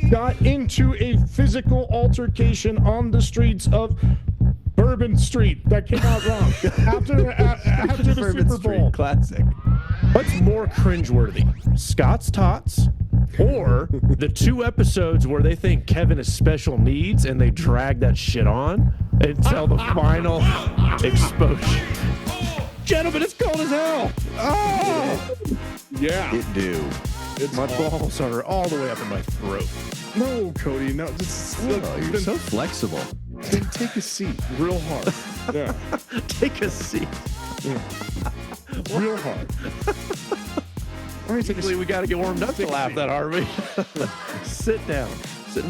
got into a physical altercation on the streets of Bourbon Street that came out wrong after the Bourbon Super Street Bowl. classic. What's more cringeworthy, Scott's Tots or the 2 episodes where they think Kevin has special needs and they drag that shit on until the final exposure? Gentlemen, it's cold as hell. Oh, Yeah. It do. my balls are all the way up in my throat. No, Cody. No, just You're so flexible. take a seat real hard. Yeah. Take a seat. Real hard. All right, take a Usually we got to get warmed up to laugh that hard. Sit down.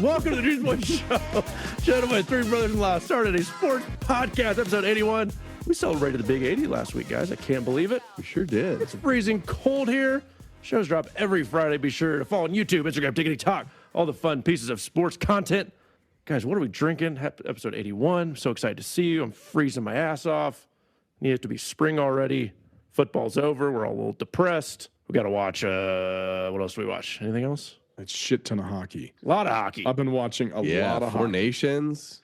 Welcome to the Juice Boy Show. Gentlemen, 3 brothers-in-law started a sports podcast, episode 81. We celebrated the big 80 last week, guys. I can't believe it. We sure did. It's freezing cold here. Shows drop every Friday. Be sure to follow on YouTube, Instagram, TikTok, all the fun pieces of sports content. Guys, what are we drinking? Episode 81. I'm so excited to see you. I'm freezing my ass off. Need it to be spring already. Football's over. We're all a little depressed. We got to watch, what else do we watch? Anything else? It's shit ton of hockey. A lot of hockey. I've been watching a lot of Four hockey. Nations.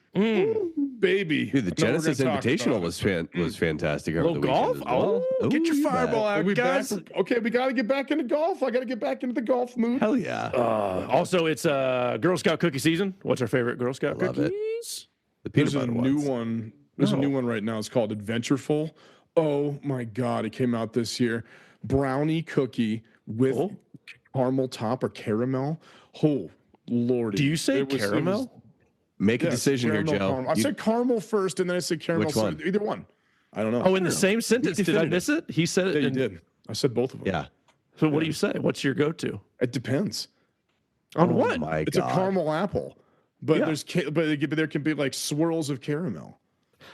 Baby. Dude, the I know we're Genesis gonna talk Invitational about it. was fantastic A over little the weekend golf? as well. Oh, get your you fireball bet. out, We guys. okay, we got to get back into golf. I got to get back into the golf mood. Hell yeah. Also, it's Girl Scout cookie season. What's our favorite Girl Scout Love it. cookies? The peanut There's a butter new ones. one. There's a No. new one right now. It's called Adventureful. Oh my God. It came out this year. Brownie cookie with Oh. caramel top or caramel. Oh, Lordy. Do you say It was- caramel? Make a yes, decision here, caramel, Joe. caramel. I You- said caramel first, and then I said caramel. Which one? Either one. I don't know. Oh, in the same sentence. Did I definitive. miss it? He said it. Yeah, you in- did. I said both of them. yeah. So what do you say? What's your go-to? It depends. On Oh what? my It's God. a caramel apple, but Yeah. but there can be like swirls of caramel.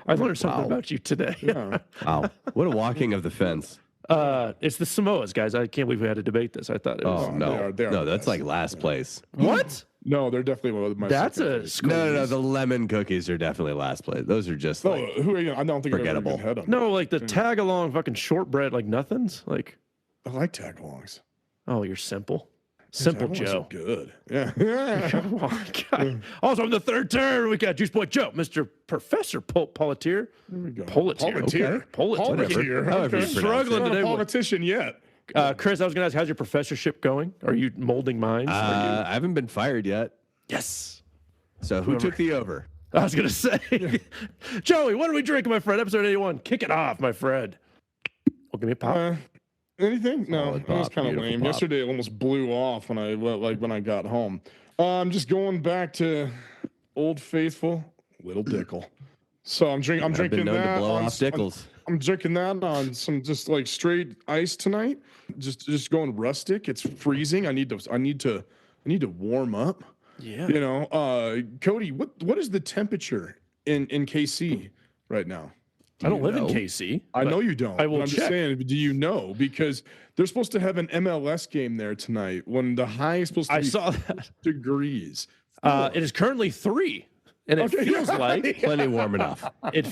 I learned something Wow. about you today. Yeah. Wow. What a walking of the fence. It's the Samoas, guys. I can't believe we had to debate this. I thought it was. Oh, no. they are No, the that's best. like last place. What? No, they're definitely one of my. That's second a favorite. squeeze. No. The lemon cookies are definitely last place. Those are just No, like, who are you? I don't think Forgettable. I've ever even had them. No, like the tag-along fucking shortbread, like nothings. Like, I like tagalongs. oh, you're simple. Simple Tagalongs Joe. are good. Yeah. Come on, God. Also, on the third turn, we got Juice Boy Joe, Mr. Professor Politier. There we go. Politier. Politier. Okay. Politier. Politier. However you Okay. pronounce Struggling Not today. a with- politician yet. Chris, I was going to ask, how's your professorship going? Are you molding minds? Are you... I haven't been fired yet. Yes. So who took the over? I was going to say, Joey, what are we drinking, my friend? Episode 81. Kick it off, my friend. Oh, give me a pop. Anything? No, Solid it was pop, kind of beautiful lame. pop. Yesterday it almost blew off when I got home. I'm just going back to Old Faithful, Little Dickel. So I'm I've drinking been known that to blow on off Dickles. I'm drinking that on some just like straight ice tonight. Just going rustic. It's freezing. I need to warm up. Yeah. You know, Cody, what is the temperature in KC right now? I don't live know? in KC. I but know you don't. I will but I'm check. just saying, do you know? Because they're supposed to have an MLS game there tonight when the high is supposed to I be saw that. degrees. It is currently 3. And it Okay. feels like Plenty warm enough. like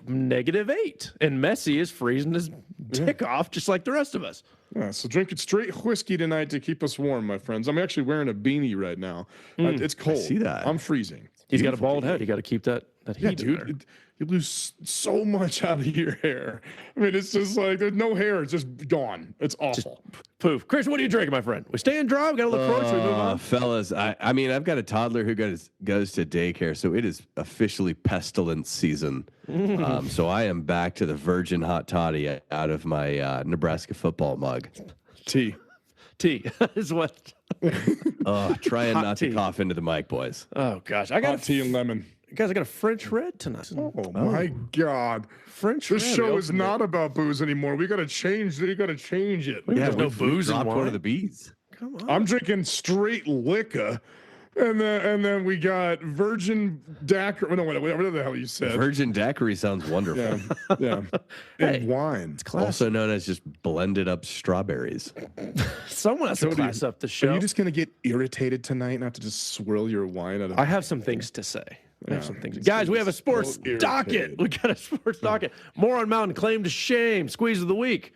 -8. And Messi is freezing his dick off just like the rest of us. Yeah, so drinking straight whiskey tonight to keep us warm, my friends. I'm actually wearing a beanie right now. It's cold. see that. I'm freezing. He's got a bald head. You got to keep that Yeah, heat in there. dude. You lose so much out of your hair. I mean, it's just like there's no hair. It's just gone. It's awful. Poof. Chris, what are you drinking, my friend? We staying dry? We got to look forward. Should we move on? Fellas, I mean, I've got a toddler who goes to daycare, so it is officially pestilence season. So I am back to the virgin hot toddy out of my Nebraska football mug. Tea. Tea is what. Trying Hot not tea. to cough into the mic, boys. Oh, gosh. I got Hot tea and lemon. Guys, I got a French red tonight. Oh my God. French This red. show We is opened not about booze anymore. We gotta change it. You gotta change it. There's no we've booze in dropped one wine. of the bees. it. Come on. I'm drinking straight liquor. And then we got virgin daiquiri. No, whatever the hell you said. Virgin daiquiri sounds wonderful. Yeah. Yeah. Hey, And wine. Also known as just blended up strawberries. Someone has to Cody, class up the Are show. you just gonna get irritated tonight and have to just swirl your wine out of I have some things to say. I have some things. It's Guys, gonna we be have a sports so docket. irritated. We got a sports docket. Moron Mountain claim to shame. Squeeze of the week.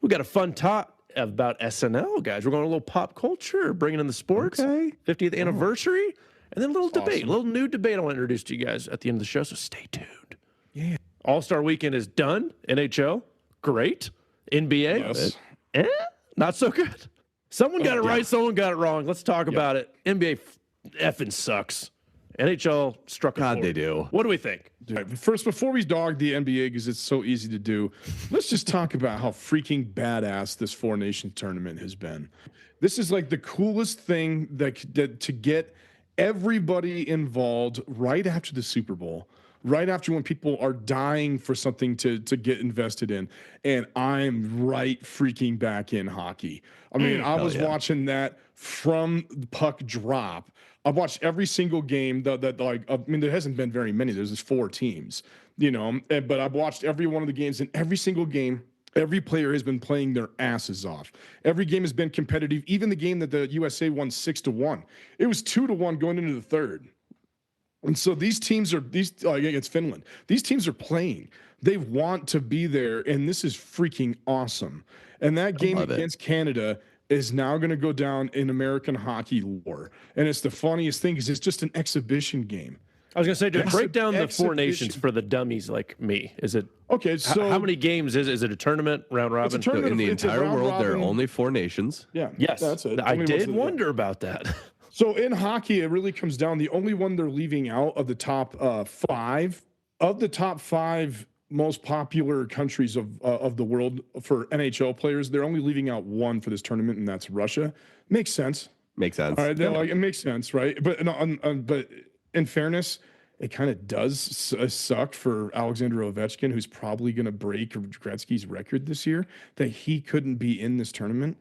We got a fun top about SNL, guys. We're going a little pop culture, bringing in the sports, Okay. 50th anniversary, and then a little debate, awesome. a little new debate I want to introduce to you guys at the end of the show, so stay tuned. Yeah. All-Star Weekend is done. NHL, great. NBA, Yes. not so good. Someone got it right, someone got it wrong. Let's talk about it. NBA effing sucks. NHL struck a God, chord. they do. What do we think? All right, but first, before we dog the NBA because it's so easy to do, let's just talk about how freaking badass this Four Nations tournament has been. This is like the coolest thing that to get everybody involved right after the Super Bowl, right after when people are dying for something to get invested in. And I'm right freaking back in hockey. I mean, I was watching that from the puck drop. I've watched every single game there hasn't been very many. There's just 4 teams, but I've watched every one of the games, and every single game, every player has been playing their asses off. Every game has been competitive. Even the game that the USA won 6-1, it was 2-1 going into the third. And so these teams are against Finland. These teams are playing. They want to be there, and this is freaking awesome. And that game against Canada is now going to go down in American hockey lore. And it's the funniest thing because it's just an exhibition game. I was going to say, to break down the Four exhibition. Nations for the dummies like me. Is it Okay, so how many games is it a tournament, round robin? It's a tournament. In the It's a entire round world, there are robin. only 4 nations. Yeah, Yes, that's it. I Only did ones that- wonder about that. So in hockey, it really comes down. The only one they're leaving out of the top 5 most popular countries of the world for NHL players, they're only leaving out one for this tournament, and that's Russia. Makes sense. Makes sense. All right, it makes sense, right? But but in fairness, it kind of does suck for Alexander Ovechkin, who's probably going to break Gretzky's record this year, that he couldn't be in this tournament.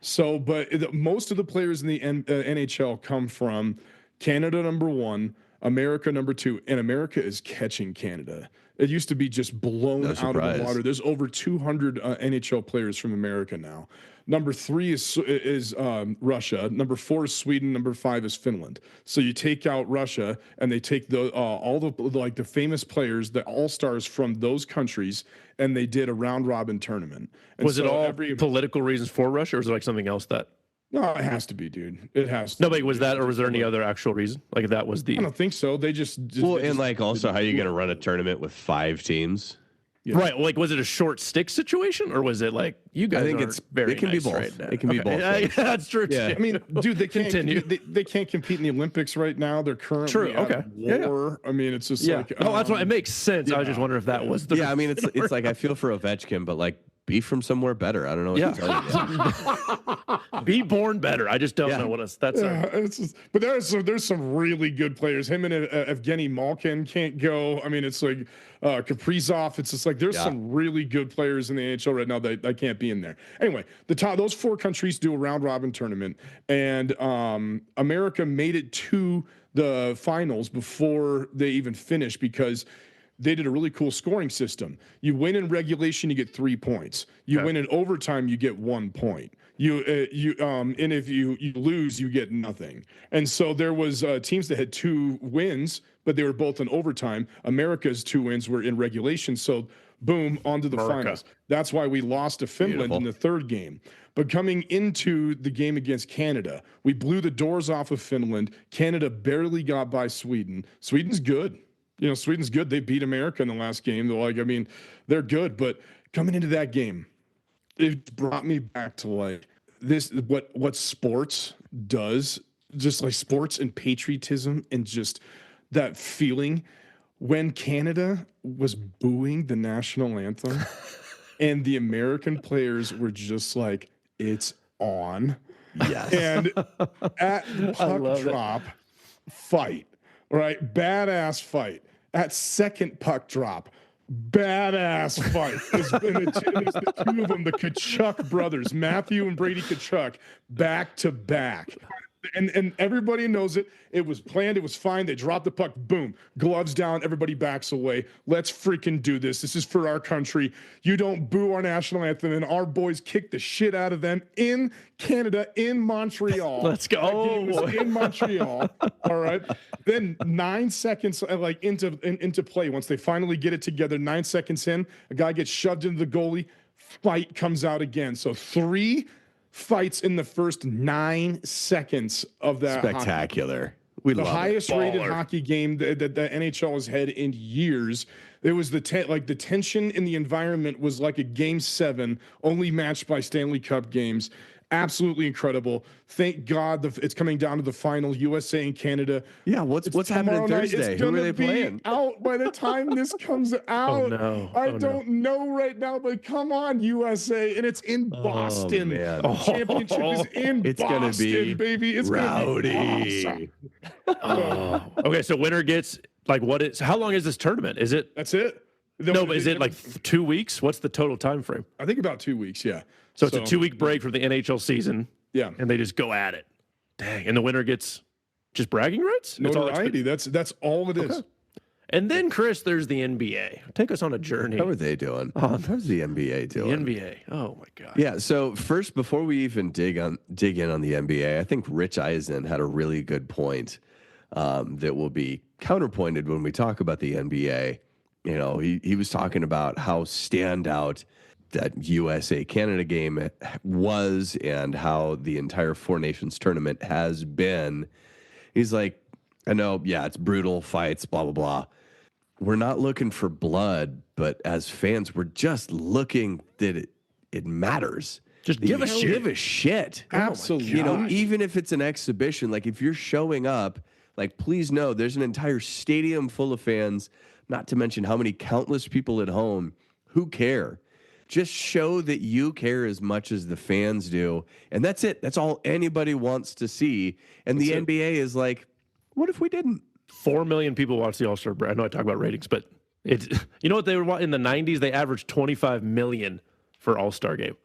So, but most of the players in the NHL come from Canada, number 1, America, number 2, and America is catching Canada. It used to be just blown out of the water. There's over 200 NHL players from America now. Number 3 is Russia. Number 4 is Sweden. Number 5 is Finland. So you take out Russia, and they take all the famous players, the all-stars from those countries, and they did a round robin tournament. And Was it all political reasons for Russia, or was it like something else that? No, it has to be, dude. It has to. No, but was that, or was there any other actual reason? Like that was the. I don't think so. They just Well, they and just- like also, how are you going to run a tournament with 5 teams? Yeah. Right. Like, was it a short stick situation, or was it like you guys? I think aren't very it can nice be both. right now? It can be both Yeah, things. that's true. Yeah. too. I mean, dude, they can't Continue. they can't compete in the Olympics right now. They're currently True, at okay. Yeah, war. I mean, it's just yeah. like No, that's why it makes sense. I was yeah. just wondering if that was the. Yeah, I mean, it's like I feel for Ovechkin, but like be from somewhere better. I don't know what to tell you. Be born better. I just don't know what else. That's it's just, but there's some really good players. Him and Evgeny Malkin can't go. I mean, it's like Kaprizov. It's just like there's some really good players in the NHL right now that can't be in there. Anyway, those 4 countries do a round robin tournament, and America made it to the finals before they even finished because they did a really cool scoring system. You win in regulation, you get 3 points. You win in overtime, you get 1 point. And if you lose, you get nothing. And so there was teams that had 2 wins, but they were both in overtime. America's 2 wins were in regulation. So boom, onto the finals. That's why we lost to Finland in the 3rd game. But coming into the game against Canada, we blew the doors off of Finland. Canada barely got by Sweden. Sweden's good. Sweden's good. They beat America in the last game. They're good. But coming into that game, it brought me back to like this, what sports does, just like sports and patriotism and just that feeling when Canada was booing the national anthem and the American players were just like, it's on. yes. And at puck drop fight, right? Badass fight. At second puck drop, badass fight. It's the 2 of them, the Kachuk brothers, Matthew and Brady Kachuk, back to back. And everybody knows it. It was planned. It was fine. They dropped the puck. Boom. Gloves down. Everybody backs away. Let's freaking do this. This is for our country. You don't boo our national anthem. And our boys kick the shit out of them in Canada, in Montreal. Let's go. That game was in Montreal. All right. Then 9 seconds into play. Once they finally get it together, 9 seconds in, a guy gets shoved into the goalie. fight comes out again. So 3 fights in the first 9 seconds of that. Spectacular. We the love highest it. rated hockey game that the NHL has had in years. It was the tension in the environment was like a game 7, only matched by Stanley Cup games. Absolutely incredible. Thank God it's coming down to the final, USA and Canada. Yeah, what's happening Thursday? Who are they playing? Out by the time this comes out. Oh, no. I don't know right now, but come on, USA, and it's in Boston. Man. The championship is in it's Boston, gonna be baby. It's rowdy. gonna be awesome. Okay, so winner gets how long is this tournament? Is it? That's it. No, but is it like 2 weeks? What's the total time frame? I think about 2 weeks. Yeah. So it's a 2-week break from the NHL season. Yeah. And they just go at it. Dang. And the winner gets just bragging rights? Notoriety. That's all it is. And then, Chris, there's the NBA. Take us on a journey. How are they doing? How's the NBA doing? The NBA. Oh, my God. Yeah, so first, before we even dig in on the NBA, I think Rich Eisen had a really good point that will be counterpointed when we talk about the NBA. You know, he was talking about how standout that USA-Canada game was and how the entire Four Nations tournament has been. He's like, I know, yeah, it's brutal fights, blah, blah, blah. We're not looking for blood, but as fans, we're just looking that it matters. Just give a shit. Give a shit. Absolutely. You know, even if it's an exhibition, like if you're showing up, like please know there's an entire stadium full of fans, not to mention how many countless people at home who care. Just show that you care as much as the fans do. And that's it. That's all anybody wants to see. And the NBA is like, what if we didn't? 4 million people watch the All-Star break. I know I talk about ratings, but it's, you know what they were in the 90s? They averaged 25 million for All-Star game.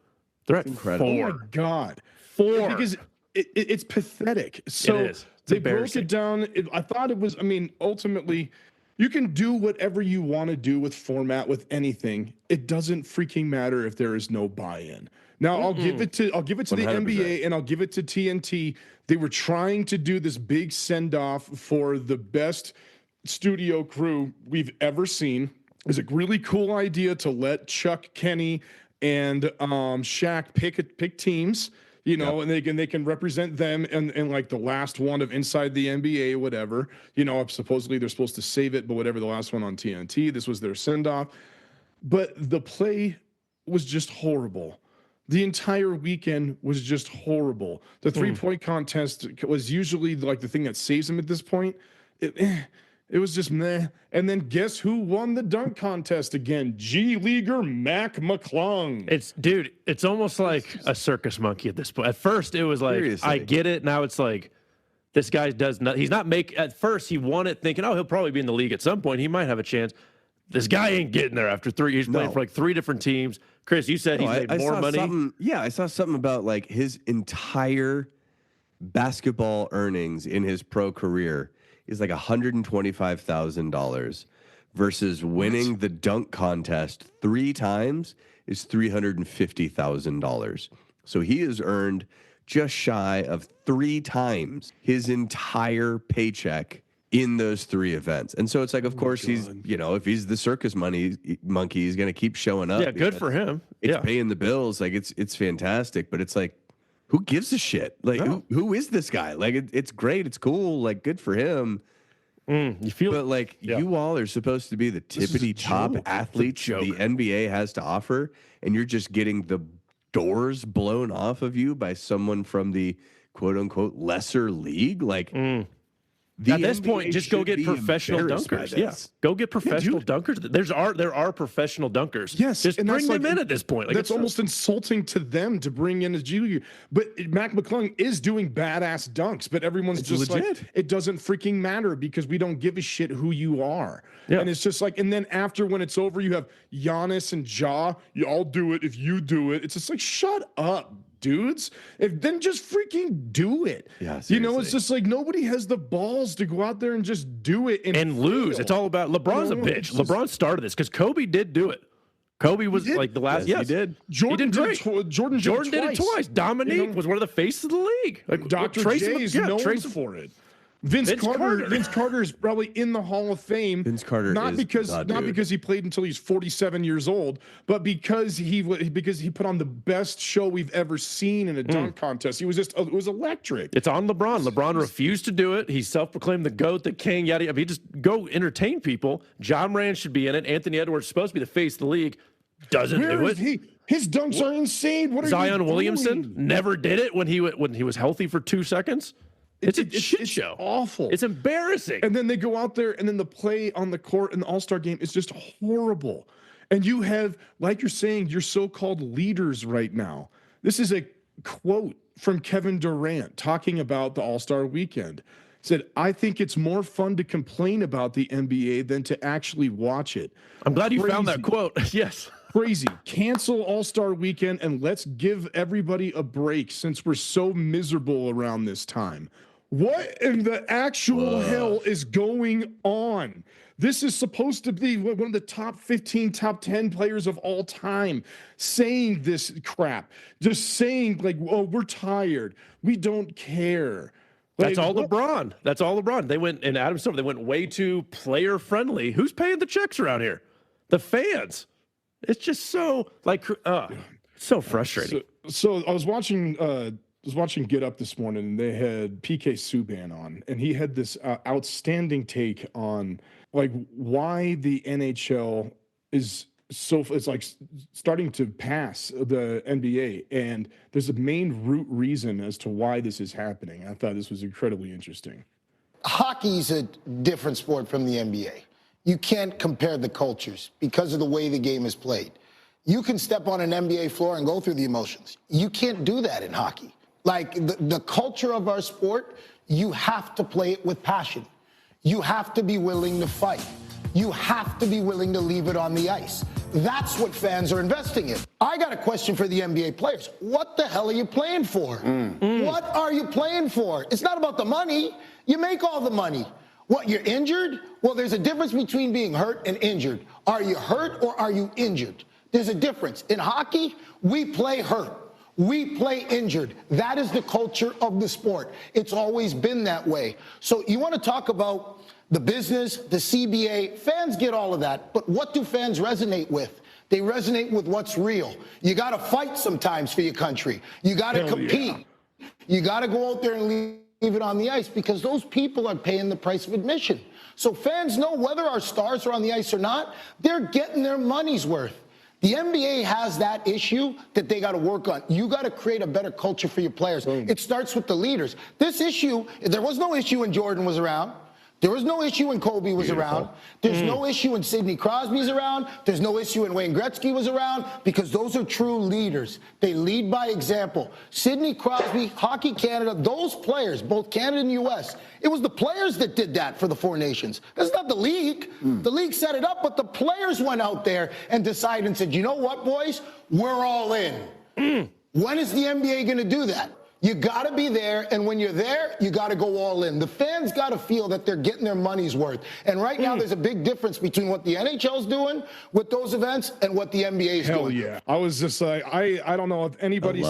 They're at incredible. 4. Oh my God. 4. Because it's pathetic. So it is. They broke it down. I thought it was, ultimately, you can do whatever you want to do with format, with anything. It doesn't freaking matter if there is no buy-in. Now I'll give it to the 100%. NBA and I'll give it to TNT. They were trying to do this big send-off for the best studio crew we've ever seen. It's a really cool idea to let Chuck Kenny and Shaq pick teams. You know, and they can represent them in like the last one of Inside the NBA, whatever. You know, supposedly they're supposed to save it, but whatever, the last one on TNT, this was their send-off. But the play was just horrible. The entire weekend was just horrible. The three-point contest was usually like the thing that saves them at this point. It was just meh. And then guess who won the dunk contest again? G-Leaguer Mac McClung. It's almost like a circus monkey at this point. At first, it was like, Seriously. I get it. Now it's like, this guy does not. He's not at first, he won it thinking, oh, he'll probably be in the league at some point. He might have a chance. This guy ain't getting there after 3. He's playing for like 3 different teams. Chris, you said he's made more money. I saw something about like his entire basketball earnings in his pro career is like $125,000 versus winning the dunk contest 3 times is $350,000. So he has earned just shy of 3 times his entire paycheck in those 3 events. And so it's like, of course, he's, you know, if he's the circus monkey, he's going to keep showing up. Yeah, good for him. It's paying the bills. Like it's fantastic, but it's like, who gives a shit? Like, who is this guy? Like, it's great. It's cool. Like, good for him. You feel, but like, you all are supposed to be the tippity top athletes the NBA has to offer, and you're just getting the doors blown off of you by someone from the quote unquote lesser league. Like, at this point, just go get professional dunkers. Yeah, go get professional dunkers. There are professional dunkers. Yes, just and bring them in at this point. Like, that's almost insulting to them to bring in a G Leaguer. But Mac McClung is doing badass dunks, but everyone's just legit. Like, it doesn't freaking matter because we don't give a shit who you are. Yeah. And it's just like, and then after when it's over, you have Giannis and Ja. I'll do it if you do it. It's just like, shut up, dudes. Then just freaking do it. Yeah, seriously. You know, it's just like nobody has the balls to go out there and just do it and lose. It's all about LeBron's a bitch. LeBron started this because Kobe did do it. Kobe was like the last. Yes, he did. Jordan did it twice. Dominique was one of the faces of the league. Like Dr. J is known for it. Vince Carter is probably in the Hall of Fame. Vince Carter not is because he played until he's 47 years old, but because he put on the best show we've ever seen in a dunk contest. He was it was electric. It's on LeBron. LeBron refused to do it. He self-proclaimed the GOAT, the king, yada yada. I mean, just go entertain people. John Moran should be in it. Anthony Edwards is supposed to be the face of the league. Doesn't do it. His dunks are insane. What are Zion you Williamson doing? never did it when he was healthy for 2 seconds. It's a shit show. Awful. It's embarrassing. And then they go out there, and then the play on the court in the All-Star game is just horrible. And you have, like you're saying, your so-called leaders right now. This is a quote from Kevin Durant talking about the All-Star weekend. Said, "I think it's more fun to complain about the NBA than to actually watch it." I'm glad you found that quote. Yes. Crazy. Cancel All-Star weekend and let's give everybody a break since we're so miserable around this time. What in the actual hell is going on? This is supposed to be one of the top 15, top 10 players of all time saying this crap. Just saying like, "Oh, we're tired. We don't care." Like, That's all LeBron. That's all LeBron. They went, and Adam Silver, they went way too player friendly. Who's paying the checks around here? The fans. It's just so so frustrating. So I was watching Get Up this morning, and they had PK Subban on, and he had this outstanding take on like why the NHL is it's like starting to pass the NBA, and there's a main root reason as to why this is happening. I thought this was incredibly interesting. Hockey's a different sport from the NBA. You can't compare the cultures because of the way the game is played. You can step on an NBA floor and go through the emotions. You can't do that in hockey. Like the culture of our sport, you have to play it with passion. You have to be willing to fight. You have to be willing to leave it on the ice. That's what fans are investing in. I got a question for the NBA players. What the hell are you playing for? What are you playing for? It's not about the money. You make all the money. What, you're injured? Well, there's a difference between being hurt and injured. Are you hurt or are you injured? There's a difference. In hockey, we play hurt. We play injured. That is the culture of the sport. It's always been that way. So you want to talk about the business, the CBA, fans get all of that. But what do fans resonate with? They resonate with what's real. You got to fight sometimes for your country. You got to compete. Yeah. You got to go out there and leave it on the ice because those people are paying the price of admission. So fans know whether our stars are on the ice or not, they're getting their money's worth. The NBA has that issue that they got to work on. You got to create a better culture for your players. It starts with the leaders. This issue, there was no issue when Jordan was around. There was no issue when Kobe was around. There's no issue when Sidney Crosby's around. There's no issue when Wayne Gretzky was around because those are true leaders. They lead by example. Sidney Crosby, Hockey Canada, those players, both Canada and U.S., it was the players that did that for the Four Nations. That's not the league. The league set it up, but the players went out there and decided and said, you know what, boys? We're all in. When is the NBA going to do that? You got to be there, and when you're there, you got to go all in. The fans got to feel that they're getting their money's worth. And right now, there's a big difference between what the NHL's doing with those events and what the NBA's doing. Hell yeah. I was just like, I don't know if anybody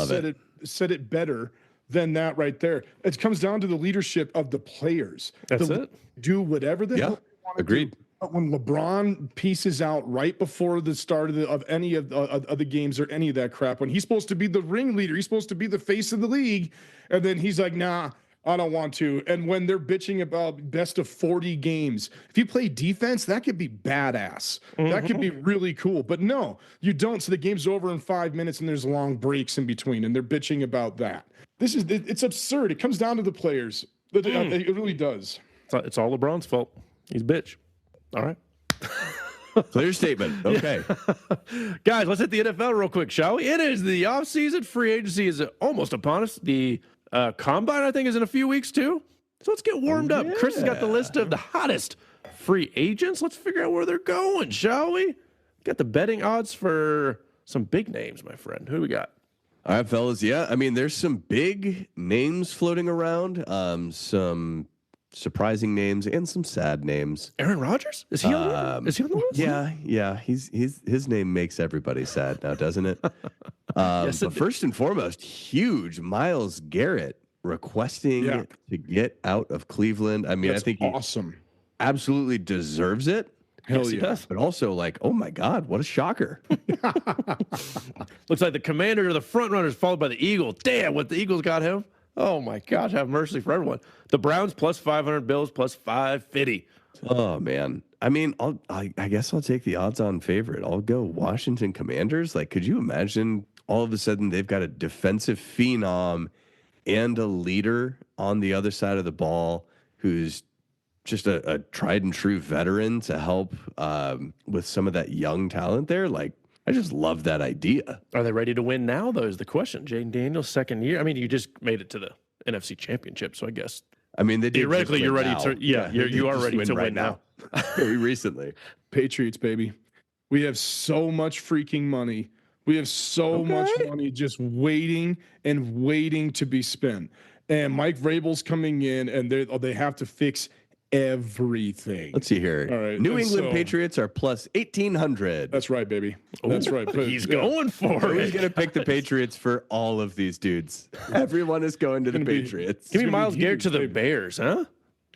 said it better than that right there. It comes down to the leadership of the players. That's it. Do whatever they want to agreed. do. But when LeBron pieces out right before the start of any of the games or any of that crap, when he's supposed to be the ringleader, he's supposed to be the face of the league, and then he's like, nah, I don't want to. And when they're bitching about best of 40 games, if you play defense, that could be badass. That could be really cool. But no, you don't. So the game's over in 5 minutes and there's long breaks in between, and they're bitching about that. It's absurd. It comes down to the players. It really does. It's all LeBron's fault. He's a bitch. All right. Clear statement. Okay. Guys, let's hit the NFL real quick, shall we? It is the offseason. Free agency is almost upon us. The combine, I think, is in a few weeks, too. So let's get warmed up. Chris has got the list of the hottest free agents. Let's figure out where they're going, shall we? Got the betting odds for some big names, my friend. Who do we got? All right, fellas. Yeah, I mean, there's some big names floating around. Some surprising names and some sad names. Aaron Rodgers? Is he on the list? Yeah. His name makes everybody sad now, doesn't it? Yes, but first and foremost, huge Myles Garrett requesting to get out of Cleveland. I mean, That's I think he awesome. absolutely deserves it. Hell Yes, he yeah. does. But also, like, oh my God, what a shocker. Looks like the Commanders are the front runners, followed by the Eagles. Damn, what the Eagles got him. Oh my gosh, have mercy for everyone. The Browns plus 500, Bills plus 550. Oh man. I mean, I guess I'll take the odds-on favorite. I'll go Washington Commanders. Like, could you imagine all of a sudden they've got a defensive phenom and a leader on the other side of the ball who's just a tried and true veteran to help with some of that young talent there? Like, I just love that idea. Are they ready to win now, though, is the question. Jaden Daniels, second year. I mean, you just made it to the NFC Championship, so I guess I mean, they did theoretically just you're win ready now. to. Yeah, you are just ready to right win now. Very recently. Patriots, baby. We have so much freaking money. We have so much money just waiting and waiting to be spent. And Mike Vrabel's coming in, and they have to fix everything. Let's see here. All right, New and England so- Patriots are plus 1,800. That's right, baby. That's right. But, He's yeah. going for Who's it. going to pick the Patriots for all of these dudes? Everyone is going to the gonna be- Patriots. Give me gonna be Miles Garrett to huge, the baby. Bears, huh?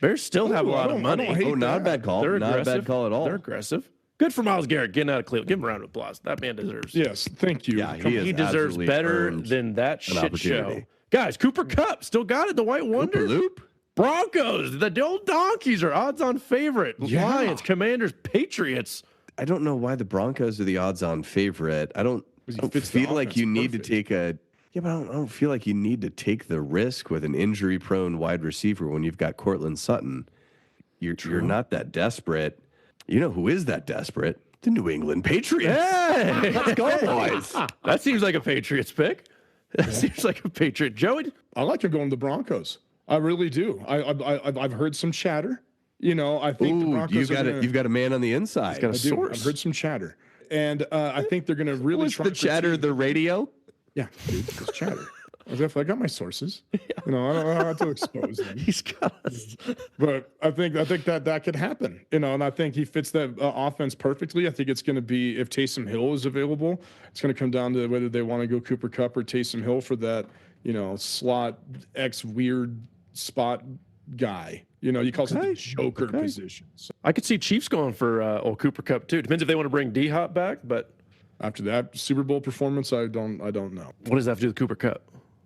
Bears still have a Ooh, I lot of don't- I don't money. hate Oh, not a that. bad call. They're Not a aggressive. bad call at all. They're aggressive. Good for Miles Garrett getting out of Cleveland. Give him a round of applause. That man deserves. Yes, thank you. Yeah, Come he on. is. He deserves absolutely better earned than that an shit show. opportunity. Guys, Cooper Kupp still got it. The White Wonder. Loop? Broncos, the old Donkeys are odds-on favorite. Yeah. Lions, Commanders, Patriots. I don't know why the Broncos are the odds-on favorite. I don't fits the feel like offense you need perfect. to take a. Yeah, but I don't feel like you need to take the risk with an injury-prone wide receiver when you've got Cortland Sutton. You're not that desperate. You know who is that desperate? The New England Patriots. Hey, Let's go, boys. that seems like a Patriots pick. That seems like a Patriot. Joey, I like him going to the Broncos. I really do. I've heard some chatter. You know, I think the Ooh, Broncos you've got a man on the inside. got a I do. source. I've heard some chatter, and I think they're going to really What's try the for chatter? teams- The radio? Yeah, dude, it's chatter. I got my sources. You know, I don't have to expose them. he's got us. But I think that could happen. You know, and I think he fits that offense perfectly. I think it's going to be if Taysom Hill is available, it's going to come down to whether they want to go Cooper Kupp or Taysom Hill for that, you know, slot X weird spot guy. You know, he calls it the Joker position. So I could see Chiefs going for old Cooper Kupp too. Depends if they want to bring D Hop back, but after that Super Bowl performance, I don't know. what does that have to do with Cooper Kupp?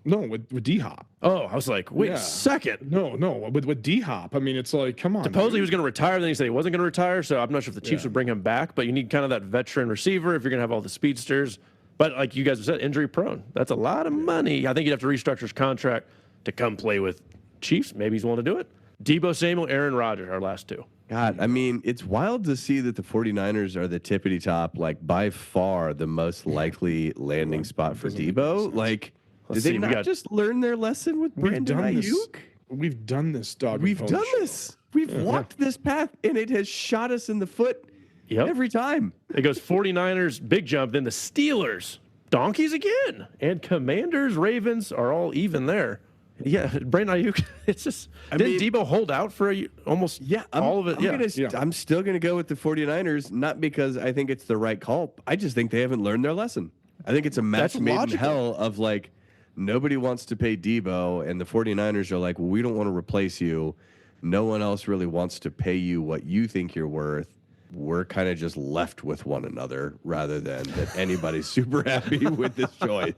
No, with D Hop. Oh, I was like, wait Yeah. a second. No, with D Hop. I mean, it's like, come on. Supposedly he dude. was going to retire, then he said he wasn't going to retire. So I'm not sure if the Chiefs would bring him back, but you need kind of that veteran receiver if you're going to have all the speedsters. But like you guys have said, injury prone. That's a lot of money. I think you'd have to restructure his contract to come play with Chiefs. Maybe he's willing to do it. Debo Samuel, Aaron Rodgers, our last two. God, I mean, it's wild to see that the 49ers are the tippity top, like by far the most likely landing spot for Debo. Like, Let's did see, they we not got- just learn their lesson with We've Brandon done this. Ayuk? We've done this, dog. We've done this. We've walked this path, and it has shot us in the foot Yep. every time. It goes 49ers, big jump, then the Steelers, Donkeys again, and Commanders, Ravens are all even there. Yeah, Brandon Ayuk, it's just, didn't Debo hold out for almost all of it? I'm still going to go with the 49ers, not because I think it's the right call. I just think they haven't learned their lesson. I think it's a match That's made in logical. hell of like, nobody wants to pay Debo, and the 49ers are like, well, we don't want to replace you. No one else really wants to pay you what you think you're worth. We're kind of just left with one another rather than that anybody's super happy with this choice.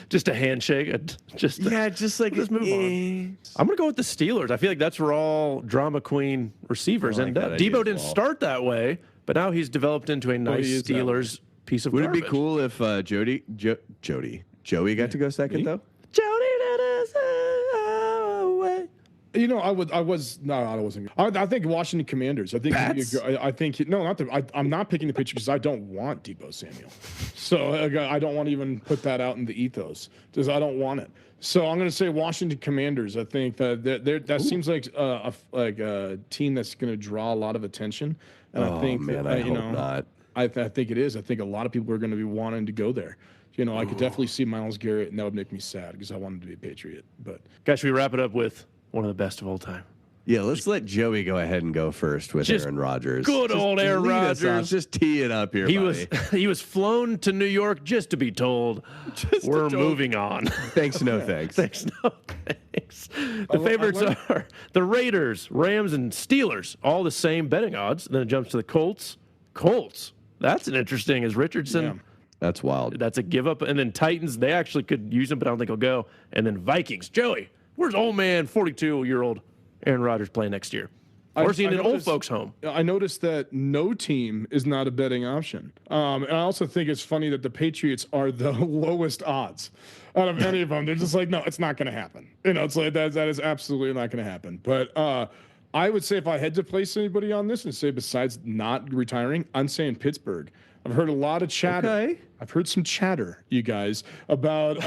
Just a handshake. Just like let's move on. I'm going to go with the Steelers. I feel like that's where all drama queen receivers I like end that up. idea Debo as didn't well. start that way, but now he's developed into a nice he is that Steelers piece of Would it garbage. be cool if Joey got to go second, though? Jody did us away. You know, I wasn't. I think Washington Commanders. I think. Pats? I'm not picking the Patriots because I don't want Debo Samuel. So I don't want to even put that out in the ethos because I don't want it. So I'm going to say Washington Commanders. I think that seems like a team that's going to draw a lot of attention. And I think I hope not. I think it is. I think a lot of people are going to be wanting to go there. You know, I could definitely see Myles Garrett, and that would make me sad because I want him to be a Patriot. But Guys, should we wrap it up with one of the best of all time? Yeah, let's let Joey go ahead and go first with Just Aaron Rodgers. good old Aaron lead us off. Rodgers. Just tee it up here, He buddy. he was flown to New York just to be told we're moving on. Thanks, no thanks. Thanks, no thanks. picks. The favorites are the Raiders, Rams, and Steelers, all the same betting odds. Then it jumps to the Colts. Colts. That's an interesting as Richardson. Yeah. That's wild. That's a give up. And then Titans, they actually could use him, but I don't think he'll go. And then Vikings. Joey, where's old man, 42-year-old Aaron Rodgers playing next year? Or is he in an old folks' home? I noticed that no team is not a betting option. And I also think it's funny that the Patriots are the lowest odds out of any of them. They're just like, no, it's not going to happen. It's like that is absolutely not going to happen. But I would say if I had to place anybody on this and say besides not retiring, I'm saying Pittsburgh. I've heard a lot of chatter. Okay. I've heard some chatter, you guys, about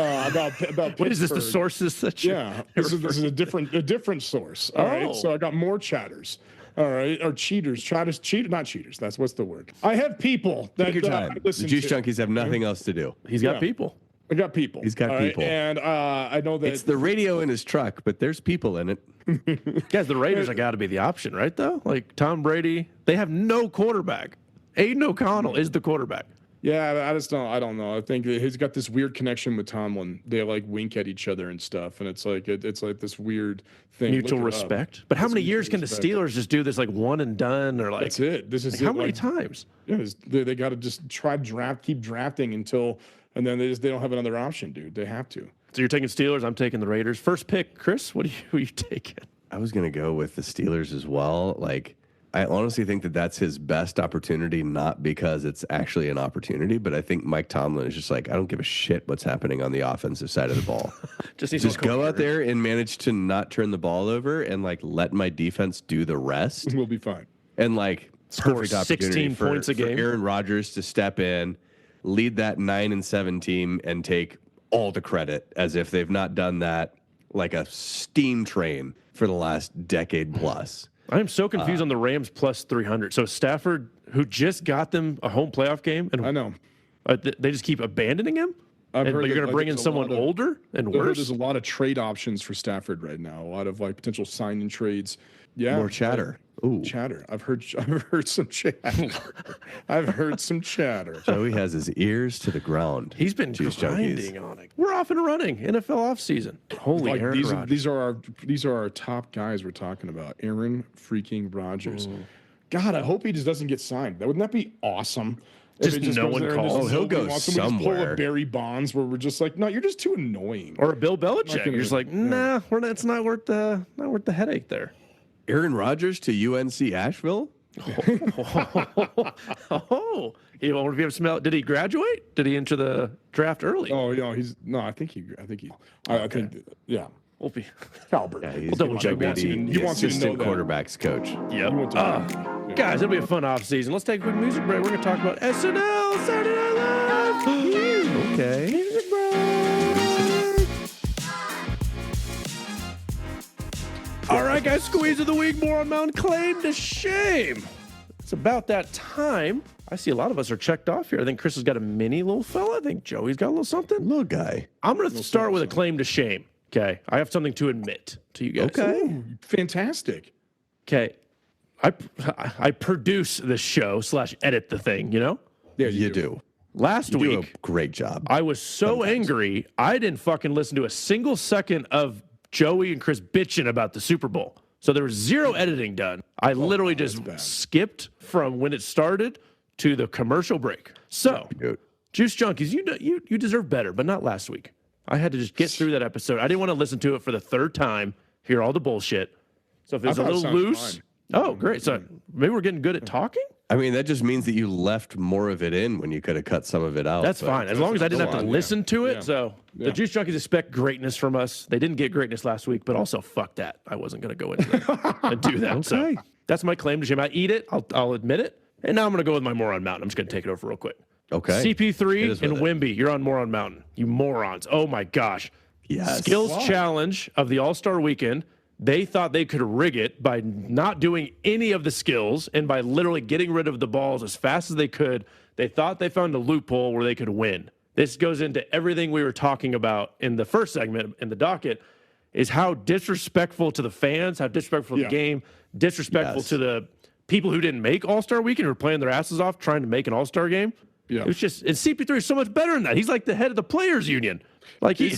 What is this? The Pittsburgh. sources that you This is a different source. All right. So I got more chatters. All right, or cheaters, not cheaters. That's what's the word. I have people that Take your time. I The listen Juice to. Junkies have nothing else to do. He's got Yeah. people. I got people. He's got all right? people. And I know that It's the radio in his truck, but there's people in it. Guys, the Raiders have got to be the option, right, though? Like Tom Brady, they have no quarterback. Aiden O'Connell is the quarterback. Yeah, I don't know. I think he's got this weird connection with Tomlin. They like wink at each other and stuff, and it's like this weird thing. Mutual Look it up. respect. But how It's many mutual years can the respect. Steelers just do this like one and done or like That's it. This is like, it. how many Like, times? Yeah, they got to just keep drafting until, and then they don't have another option, dude. They have to. So you're taking Steelers, I'm taking the Raiders. First pick, Chris, who are you taking? I was going to go with the Steelers as well. Like, I honestly think that that's his best opportunity, not because it's actually an opportunity, but I think Mike Tomlin is just like, I don't give a shit what's happening on the offensive side of the ball. Just go out there and manage to not turn the ball over and like let my defense do the rest. We'll be fine. And like Score perfect opportunity 16 for, points a game. for Aaron Rodgers to step in, lead that 9-7 team, and take all the credit as if they've not done that like a steam train for the last decade plus. I am so confused on the Rams plus 300. So Stafford, who just got them a home playoff game, and I know. They just keep abandoning him? I've And, heard but you're that, going to like, bring in there's a someone lot of- older and I heard worse? there's a lot of trade options for Stafford right now. A lot of like potential signing trades. Yeah, More chatter. Ooh. Chatter. I've heard some chatter. I've heard some chatter. Joey has his ears to the ground. He's been Juice grinding Junkies. on it. We're off and running. NFL offseason. Holy Like, Aaron Rodgers. these are our top guys we're talking about. Aaron freaking Rodgers. God, I hope he just doesn't get signed. Wouldn't that be awesome? If Just he no goes one there and calls. just Oh, he'll nobody go wants him. We just pull somewhere. a Barry Bonds where we're just like, no, you're just too annoying. Or a Bill Belichick. gonna- You're just like, nah, it's not worth the headache there. Aaron Rodgers to UNC Asheville? Oh, he won't be able to smell. Did he graduate? Did he enter the draft early? Oh, I think yeah. We'll be. Calbert. Yeah, he's double gonna check be that. the He wants you to know assistant that. quarterbacks coach. Yep. You went to- Yeah. Guys, it'll be a fun off season. Let's take a quick music break. We're going to talk about SNL Saturday Night Live. Okay. Music break. All right, guys, squeeze of the week. Moron Mountain claim to shame. It's about that time. I see a lot of us are checked off here. I think Chris has got a mini little fella. I think Joey's got a little something. Little guy. I'm going to start with a claim to shame. Okay. I have something to admit to you guys. Okay. Ooh, fantastic. Okay. I produce this show / edit the thing, you know? Yeah, you do. Last You do week, a great job. I was so angry, I didn't fucking listen to a single second of Joey and Chris bitching about the Super Bowl. So there was zero editing done. I literally just skipped from when it started to the commercial break. So, Dude. Juice Junkies, you deserve better, but not last week. I had to just get through that episode. I didn't want to listen to it for the third time, hear all the bullshit. So if it's a thought it little sounded loose. fine. Oh, great. So maybe we're getting good at talking? I mean, that just means that you left more of it in when you could have cut some of it out. That's but- fine. As long as I didn't have to listen to it. Yeah. So the Juice Junkies expect greatness from us. They didn't get greatness last week, but also fuck that. I wasn't going to go into that and do that. So Okay. that's my claim to shame. I eat it. I'll admit it. And now I'm going to go with my Moron Mountain. I'm just going to take it over real quick. Okay. Hit CP3 us and with it. Wimby, you're on Moron Mountain. You morons. Oh my gosh. Yes. Skills challenge of the All-Star weekend. They thought they could rig it by not doing any of the skills and by literally getting rid of the balls as fast as they could. They thought they found a loophole where they could win. This goes into everything we were talking about in the first segment in the docket, is how disrespectful to the fans, how disrespectful to the game, disrespectful Yes. to the people who didn't make All-Star weekend, who were playing their asses off trying to make an All-Star game. Yeah. It was just, and CP3 is so much better than that. He's like the head of the players union. Like he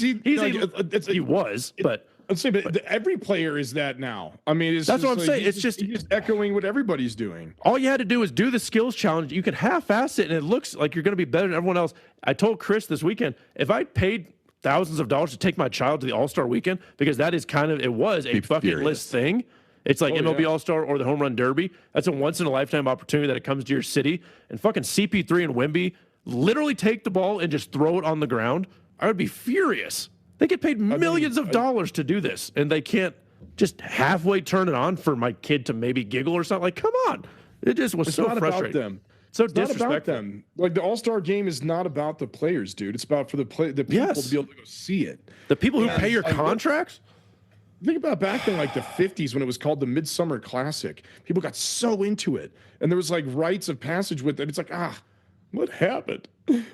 was, but I'd say, but every player is that now. I mean, That's what I'm saying. It's just he's echoing what everybody's doing. all you had to do was do the skills challenge. You could half-ass it, and it looks like you're going to be better than everyone else. I told Chris this weekend, if I paid thousands of dollars to take my child to the All-Star Weekend, because that is it was a bucket list thing. It's like MLB All-Star or the Home Run Derby. That's a once-in-a-lifetime opportunity that it comes to your city. And fucking CP3 and Wemby literally take the ball and just throw it on the ground. I would be furious. They get paid millions of dollars to do this, and they can't just halfway turn it on for my kid to maybe giggle or something. Like, come on. It just was so frustrating. About them. So it's not disrespectful. about them. Like the All-Star game is not about the players, dude. It's about for the people to be able to go see it. The people who pay your contracts? Think about back in like the 50s when it was called the Midsummer Classic. People got so into it, and there was like rites of passage with it. It's like, what happened?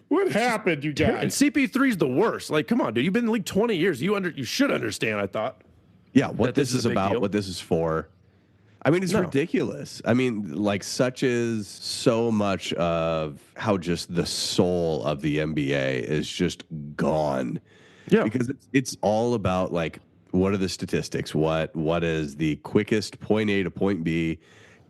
What happened, you guys? And CP3 is the worst. Like, come on, dude. You've been in the league 20 years. You should understand, I thought. Yeah, what this is about, what this is for. I mean, it's ridiculous. I mean, like, such is so much of how just the soul of the NBA is just gone. Yeah. Because it's all about, like, what are the statistics? What is the quickest point A to point B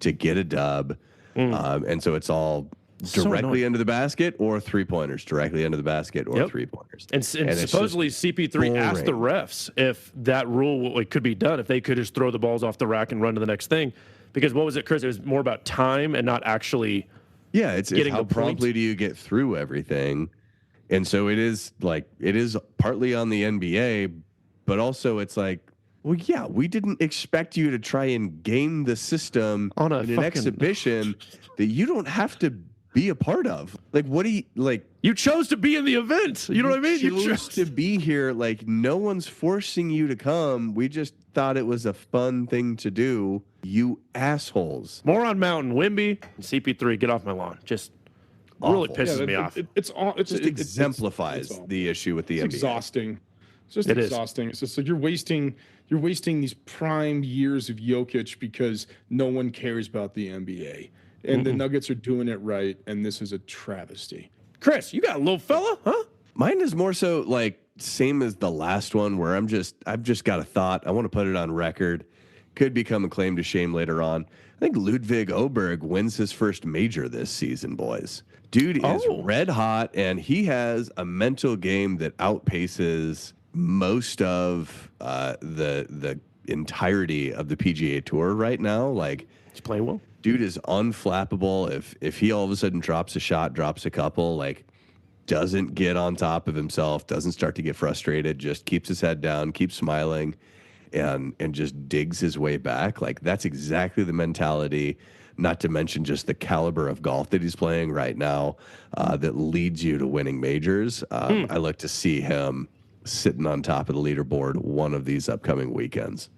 to get a dub? And so it's all directly into the basket or three-pointers, directly into the basket or three-pointers. And supposedly CP3 asked the refs if that rule could be done, if they could just throw the balls off the rack and run to the next thing. Because what was it, Chris? It was more about time and not actually it's how promptly do you get through everything. And so it is partly on the NBA, but also it's like, well, yeah, we didn't expect you to try and game the system in an exhibition that you don't have to be a part of. Like, what do you like? You chose to be in the event. You know what I mean? You chose to be here. Like, no one's forcing you to come. We just thought it was a fun thing to do. You assholes. Moron Mountain, Wemby, and CP3, get off my lawn. Just really pisses me off. It just exemplifies the issue with the NBA. It's exhausting. It's just exhausting. It's just like you're wasting these prime years of Jokic because no one cares about the NBA. And the Nuggets are doing it right, and this is a travesty. Chris, you got a little fella, huh? Mine is more so like same as the last one, where I've just got a thought. I want to put it on record. Could become a claim to shame later on. I think Ludwig Oberg wins his first major this season, boys. Dude is red hot, and he has a mental game that outpaces most of the entirety of the PGA Tour right now. Like, he's playing well. Dude is unflappable. If he all of a sudden drops a shot, drops a couple, like, doesn't get on top of himself, doesn't start to get frustrated, just keeps his head down, keeps smiling, and just digs his way back. Like, that's exactly the mentality, not to mention just the caliber of golf that he's playing right now, that leads you to winning majors. I look to see him sitting on top of the leaderboard one of these upcoming weekends.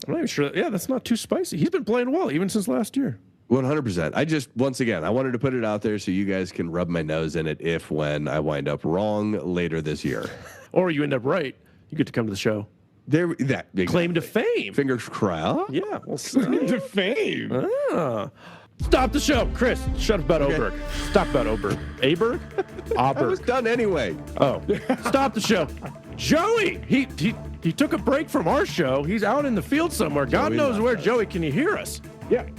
I'm not even sure. Yeah, that's not too spicy. He's been playing well even since last year. 100%. I just, once again, I wanted to put it out there so you guys can rub my nose in it when I wind up wrong later this year. Or you end up right. You get to come to the show. Claim to fame. Fingers crossed. Yeah. Well, claim to fame. Stop the show. Chris, shut up about Oberg. Stop about Oberg. Aberg? I was done anyway. Oh. Stop the show. Joey, he took a break from our show. He's out in the field somewhere. God knows where. Joey, can you hear us?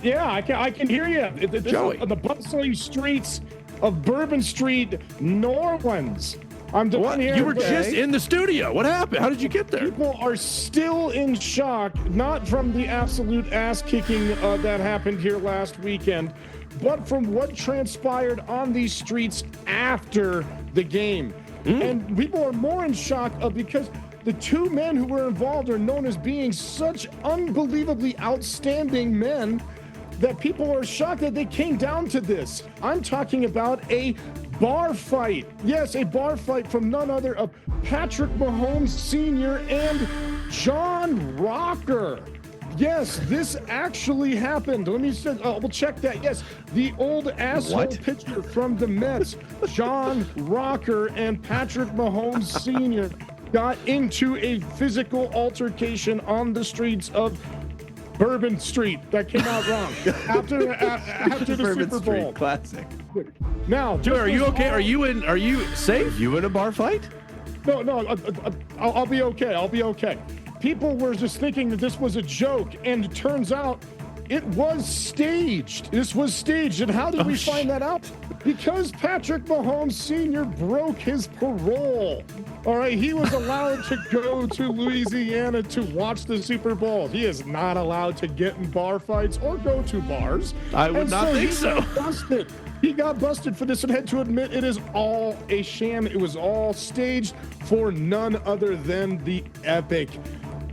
Yeah, I can hear you. Joey. On the bustling streets of Bourbon Street, New Orleans. I'm down here. You were just in the studio. What happened? How did you get there? People are still in shock, not from the absolute ass kicking that happened here last weekend, but from what transpired on these streets after the game. And people are more in shock because the two men who were involved are known as being such unbelievably outstanding men that people are shocked that they came down to this. I'm talking about a bar fight. Yes, a bar fight from none other of Patrick Mahomes Sr. and John Rocker. Yes, this actually happened. Let me say, we'll check that. Yes, the old asshole pitcher from the Mets, John Rocker and Patrick Mahomes Sr. got into a physical altercation on the streets of Bourbon Street. That came out wrong. After the Super Bowl. Street, classic. Now, Joey, are you okay? Are you safe? You in a bar fight? No, I'll be okay. people were just thinking that this was a joke, and it turns out it was staged. This was staged. And how did we find that out? Because Patrick Mahomes Sr. broke his parole. All right, he was allowed to go to Louisiana to watch the Super Bowl. He is not allowed to get in bar fights or go to bars. I would not think so. Busted. He got busted for this and had to admit it is all a sham. It was all staged for none other than the epic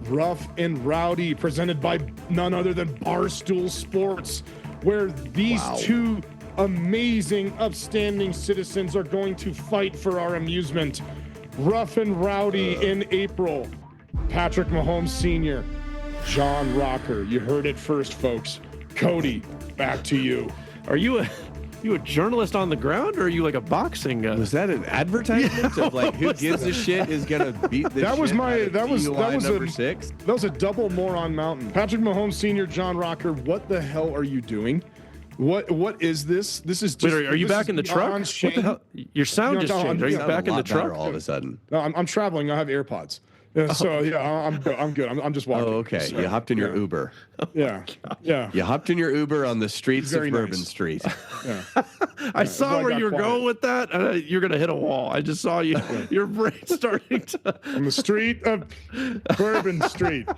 Rough and Rowdy, presented by none other than Barstool Sports, where these two amazing, upstanding citizens are going to fight for our amusement. Rough and Rowdy in April. Patrick Mahomes Sr., John Rocker. You heard it first, folks. Cody, back to you. Are you a journalist on the ground, or are you like a boxing guy? Was that an advertisement of like who gives a shit is gonna beat this? That was number 6. That was a double Moron Mountain. Patrick Mahomes Sr., John Rocker. What the hell are you doing? What is this? This is just. Wait, are you back in the truck? What the hell? Your sound just changed. Are you back in the truck? All of a sudden. No, I'm traveling. I have AirPods. So yeah, I'm good. I'm just walking. Oh, okay. So, you hopped in your Uber. Yeah, yeah. You hopped in your Uber on the streets of Bourbon nice. Street. Yeah. I saw where you were going with that. You're gonna hit a wall. I just saw you. Your brain starting to. On the street of Bourbon Street.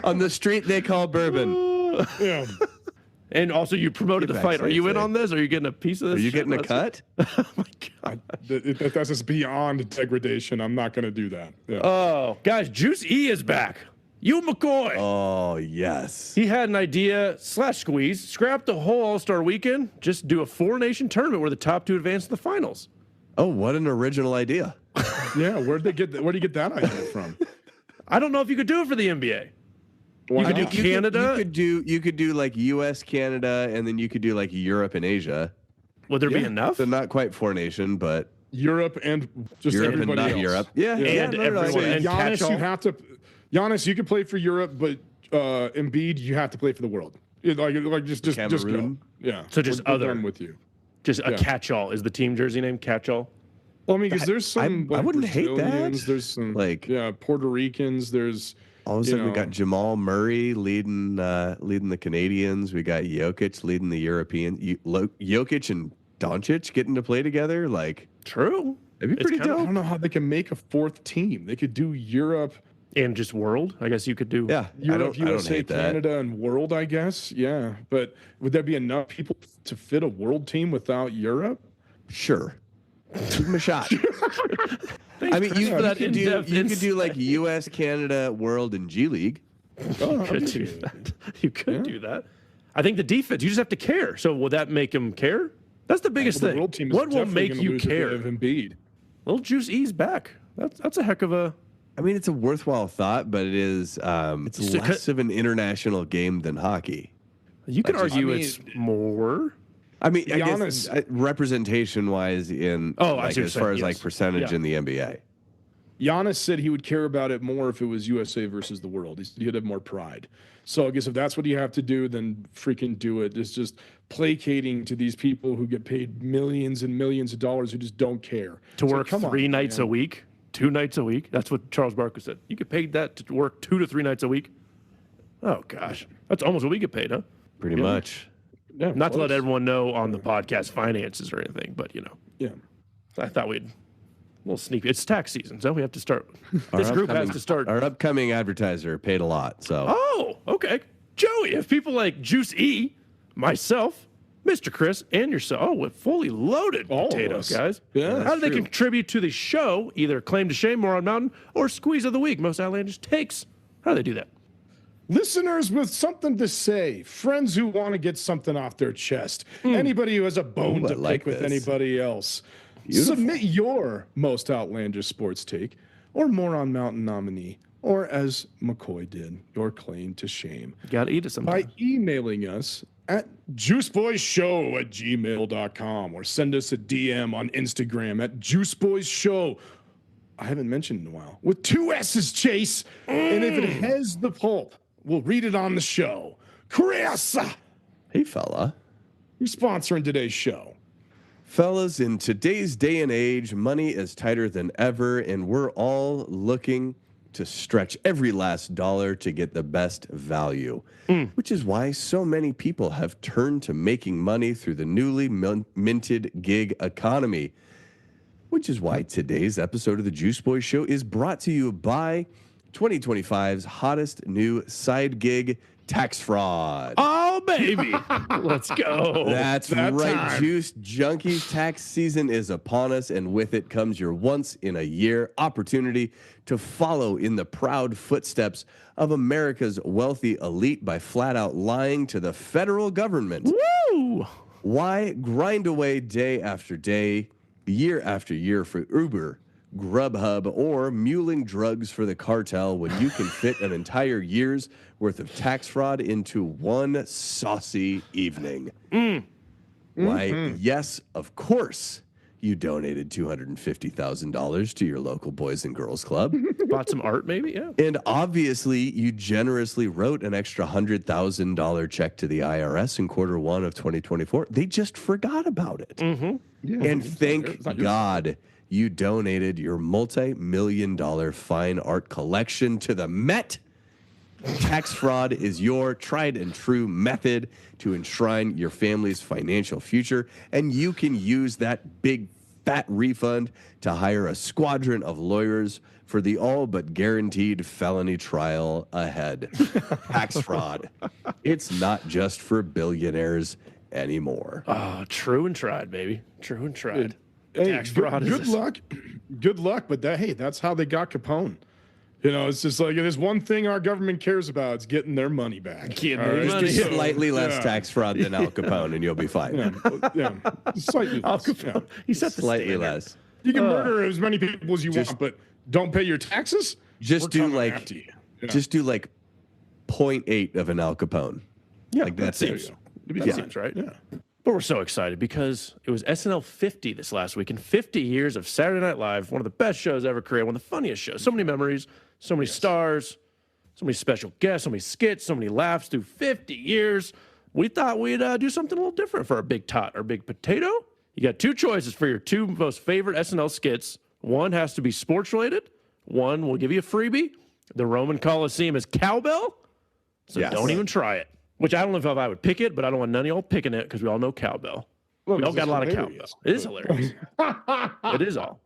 on the street they call Bourbon. Yeah. And also, you promoted the fight. Are you in on this? Are you getting a piece of this? Are you shit? getting a cut? Oh my god. That's just beyond degradation. I'm not going to do that. Yeah. Oh, guys, Juice E is back. You McCoy. Oh yes. He had an idea / squeeze. Scrap the whole All-Star weekend. Just do a 4-nation tournament where the top 2 advance to the finals. Oh, what an original idea. Yeah. Where'd you get that idea from? I don't know if you could do it for the NBA. You could do Canada. You could do like U.S., Canada, and then you could do like Europe and Asia. Would there be enough? So not quite 4-nation, but Europe and just Europe and everybody not else. Europe. Yeah, And everyone. So And Giannis, you can play for Europe, but Embiid, you have to play for the world. Just go. Cameroon? Yeah. So just we're other done with you. Just a catch-all is the team jersey name. Catch-all. Well, I mean, because there's some. I wouldn't hate that. Brazilians, There's some Puerto Ricans. There's. All of a sudden, we got Jamal Murray leading the Canadians. We got Jokic leading the European. Jokic and Doncic getting to play together. Like, true. It'd be pretty dope. I don't know how they can make a 4th team. They could do Europe and just world. I guess you could do. Yeah, Europe, I don't USA, hate that. Canada, and world. I guess. Yeah, but would there be enough people to fit a world team without Europe? Sure. Give them a shot. I mean, you could do like U.S., Canada, World, and G League. You could do that. You could do that. I think the defense. You just have to care. So will that make them care? That's the biggest thing. The world team is what will definitely make gonna you lose if they care? have Embiid. Little Juice E's back. That's a heck of a. I mean, it's a worthwhile thought, but it is it's less of an international game than hockey. You could argue it's more. I mean, I guess representation-wise in as far as like percentage in the NBA. Giannis said he would care about it more if it was USA versus the world. He'd have more pride. So I guess if that's what you have to do, then freaking do it. It's just placating to these people who get paid millions and millions of dollars who just don't care. To work 3 nights a week, 2 nights a week. That's what Charles Barkley said. You get paid that to work 2 to 3 nights a week. Oh, gosh. That's almost what we get paid, huh? Pretty much. Yeah, Not to let everyone know on the podcast finances or anything, but, Yeah. I thought we'd a little sneak. It's tax season, so we have to start. This group has to start. Our upcoming advertiser paid a lot, so. Oh, okay. Joey, if people like Juice E, myself, Mr. Chris, and yourself, with fully loaded potatoes, guys. Yeah, how do they contribute to the show? Either claim to shame, Moron Mountain, or squeeze of the week, most outlandish takes. How do they do that? Listeners with something to say, friends who want to get something off their chest, anybody who has a bone to pick with anybody else. Beautiful. Submit your most outlandish sports take or Moron Mountain nominee, or as McCoy did, your claim to shame. You got to eat it sometime. By emailing us at juiceboyshow@gmail.com or send us a DM on Instagram at juiceboysshow. I haven't mentioned in a while. With 2 S's, Chase. And if it has the pulp, we'll read it on the show. Chris! Hey, fella. Who's sponsoring today's show? Fellas, in today's day and age, money is tighter than ever, and we're all looking to stretch every last dollar to get the best value, which is why so many people have turned to making money through the newly minted gig economy, which is why today's episode of the Juice Boys Show is brought to you by 2025's hottest new side gig, tax fraud. Oh, baby. Let's go. That's right, time. Juice Junkies. Tax season is upon us, and with it comes your once-in-a-year opportunity to follow in the proud footsteps of America's wealthy elite by flat-out lying to the federal government. Woo! Why grind away day after day, year after year for Uber, Grubhub, or muling drugs for the cartel when you can fit an entire year's worth of tax fraud into one saucy evening? Why, yes, of course, you donated $250,000 to your local Boys and Girls Club. Bought some art, maybe? Yeah. And obviously, you generously wrote an extra $100,000 check to the IRS in Q1 of 2024. They just forgot about it. And thank God you donated your multi-million-dollar fine art collection to the Met. Tax fraud is your tried and true method to enshrine your family's financial future, and you can use that big fat refund to hire a squadron of lawyers for the all but guaranteed felony trial ahead. Tax fraud. It's not just for billionaires anymore. Oh, true and tried, baby. True and tried. Hey, Tax fraud good luck. Good luck, but that's how they got Capone. You know, it's just like there's one thing our government cares about. It's getting their money back. Getting All their right? money. Just So, slightly less tax fraud than Al Capone, and you'll be fine. Yeah, slightly Al less. Capone. Yeah. He set the Slightly standard. less. You can murder as many people as you Just- want, but don't pay your taxes. Just We're do coming like, after you. Yeah. just do like 0.8 of an Al Capone. Yeah, Like that's that it. seems, that seems right. Yeah. But we're so excited because it was SNL 50 this last week, and 50 years of Saturday Night Live, one of the best shows ever created, one of the funniest shows. So many memories, so many stars, so many special guests, so many skits, so many laughs through 50 years. We thought we'd do something a little different for our big tot, our big potato. You got two choices for your two most favorite SNL skits. One has to be sports related. One will give you a freebie. The Roman Coliseum is cowbell, so Yes. don't even try it. Which I don't know if I would pick it, but I don't want none of y'all picking it because we all know cowbell. We all got a lot of cowbell. It is hilarious. It is all.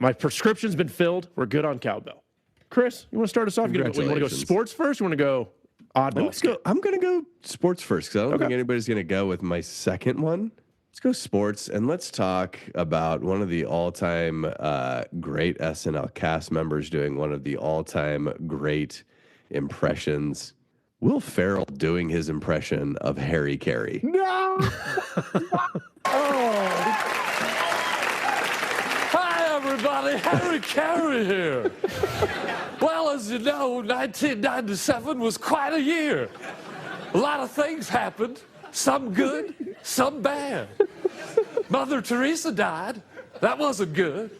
My prescription's been filled. We're good on cowbell. Chris, you want to start us off? You want to go Congratulations. sports first? You want to go oddball? skit? I'm going to go sports first because I don't think anybody's going to go with my second one. Let's go sports, and let's talk about one of the all-time great SNL cast members doing one of the all-time great impressions. Will Ferrell doing his impression of Harry Carey. No. Hi, everybody. Harry Carey here. Well, as you know, 1997 was quite a year. A lot of things happened, some good, some bad. Mother Teresa died. That wasn't good.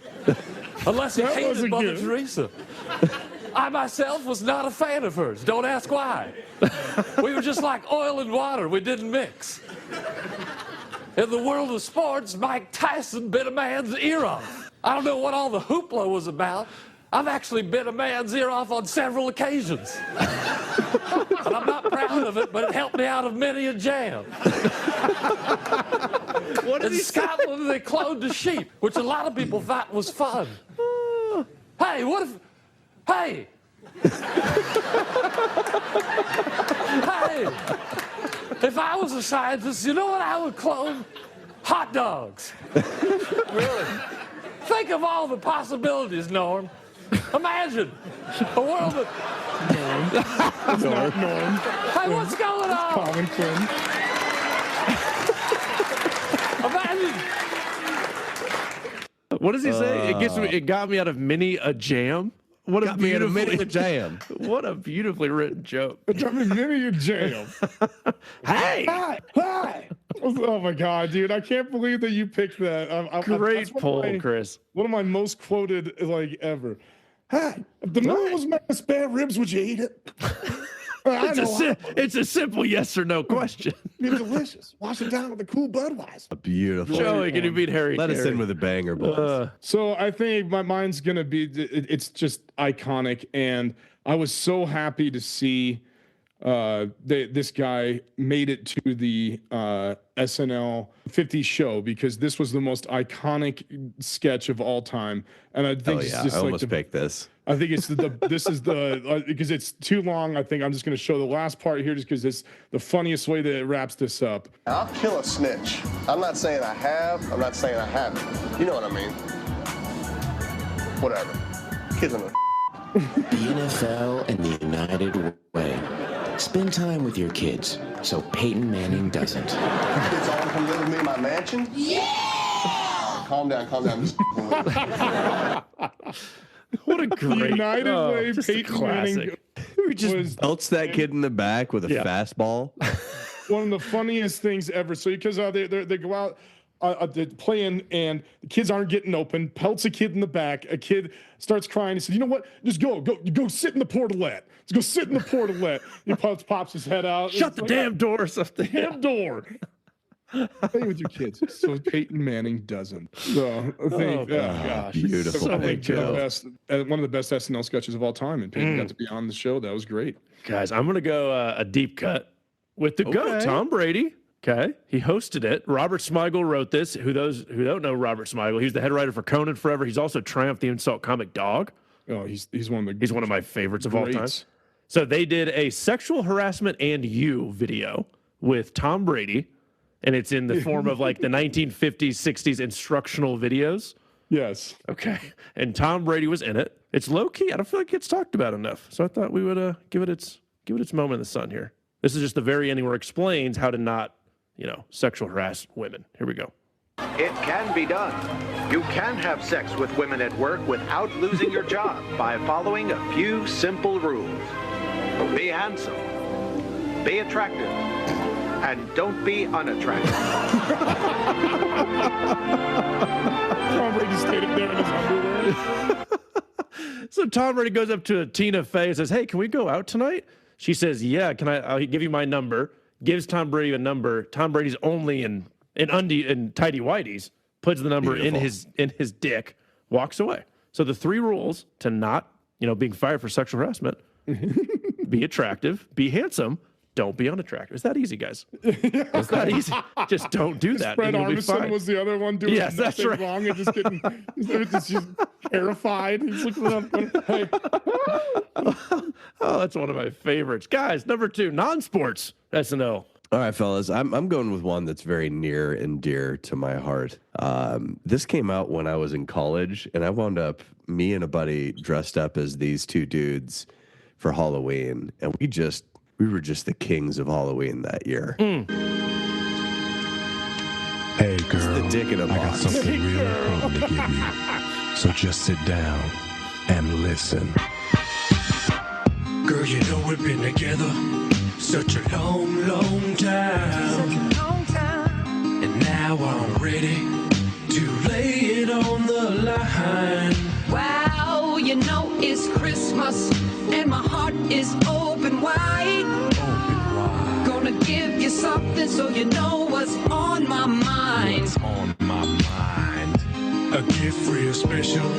Unless you That hated wasn't Mother good. Teresa. I myself was not a fan of hers. Don't ask why. We were just like oil and water. We didn't mix. In the world of sports, Mike Tyson bit a man's ear off. I don't know what all the hoopla was about. I've actually bit a man's ear off on several occasions. And I'm not proud of it, but it helped me out of many a jam. What did In he say? Scotland, they cloned a sheep, which a lot of people thought was fun. Hey, what if... Hey! Hey! If I was a scientist, you know what I would clone? Hot dogs. Really? Think of all the possibilities, Norm. Imagine a world that... That's not Norm. Hey, what's going on? Colin Quinn. Imagine... What does he say? It got me out of many a jam. What a Got me in a beautifully minute jam. what a beautifully written joke. I'm in many a jam. Hey, Hi. Oh my god, dude! I can't believe that you picked that. great that's poll, Chris. One of my most quoted like ever. Hi. If the moon was made of spare ribs, would you eat it? It's a simple yes or no question. It's delicious. Wash it down with a cool Budweiser. A beautiful. Joey, can you beat Harry Let us Carey? in with a banger, boys. So I think mine's gonna be. It's just iconic, and I was so happy to see this guy made it to the SNL 50 show, because this was the most iconic sketch of all time, and I think it's just I like almost picked this. I think it's this is the because it's too long. I think I'm just going to show the last part here, just because it's the funniest way that it wraps this up. I'll kill a snitch. I'm not saying I have. I'm not saying I haven't. You know what I mean? Whatever. Kids on the The NFL and the United Way. Spend time with your kids so Peyton Manning doesn't. kids all want to come live with me in my mansion? Yeah! Calm down, calm down. What a great United Way, just a Peyton Manning. classic. Who just belts that kid in the back with a fastball? One of the funniest things ever. So because they go out they're playing, and the kids aren't getting open, pelts a kid in the back. A kid starts crying. He said, "You know what? Just go sit in the portalette. Just go sit in the portalette." He pops his head out. Shut the damn door or something. Damn door. Play with your kids. So Peyton Manning doesn't. So I think, gosh, beautiful. So Big good. one of the best SNL sketches of all time, and Peyton got to be on the show. That was great. Guys, I'm gonna go a deep cut with the GOAT, Tom Brady. Okay, he hosted it. Robert Smigel wrote this. Those who don't know Robert Smigel, he's the head writer for Conan Forever. He's also Triumph the Insult Comic Dog. Oh, he's one of my favorites of all time. greats. So they did a sexual harassment and you video with Tom Brady, and it's in the form of like the 1950s, 60s instructional videos. Yes. Okay, and Tom Brady was in it. It's low key. I don't feel like it's talked about enough. So I thought we would give it its moment in the sun here. This is just the very ending where it explains how to not, sexual harass women. Here we go. It can be done. You can have sex with women at work without losing your job by following a few simple rules. Be handsome, be attractive, and don't be unattractive. Tom Brady stayed up there in his underwear. So Tom Brady goes up to Tina Fey and says, "Hey, can we go out tonight?" She says, "Yeah, I'll give you my number." Gives Tom Brady a number. Tom Brady's only in tighty whities, puts the number in his dick, walks away. So the three rules to not, being fired for sexual harassment: be attractive, be handsome, don't be unattractive. It's that easy, guys. It's that easy. Just don't do that. Fred and you'll be Armisen fine. was the other one doing Yes, that's nothing right. wrong and just getting just terrified. He's looking around going, "Hey." Oh, that's one of my favorites. Guys, number 2, non-sports SNL. All right, fellas, I'm going with one that's very near and dear to my heart. This came out when I was in college, and I wound up, me and a buddy dressed up as these two dudes for Halloween, and we were just the kings of Halloween that year. Hey, girl, the dick in a I got box. something real important to give you. So just sit down and listen. Girl, you know we've been together such a long, long time. And now I'm ready to lay it on the line. Wow, it's Christmas and my heart is open wide. Gonna give you something so you know what's on my mind. What's on my mind? A gift real special,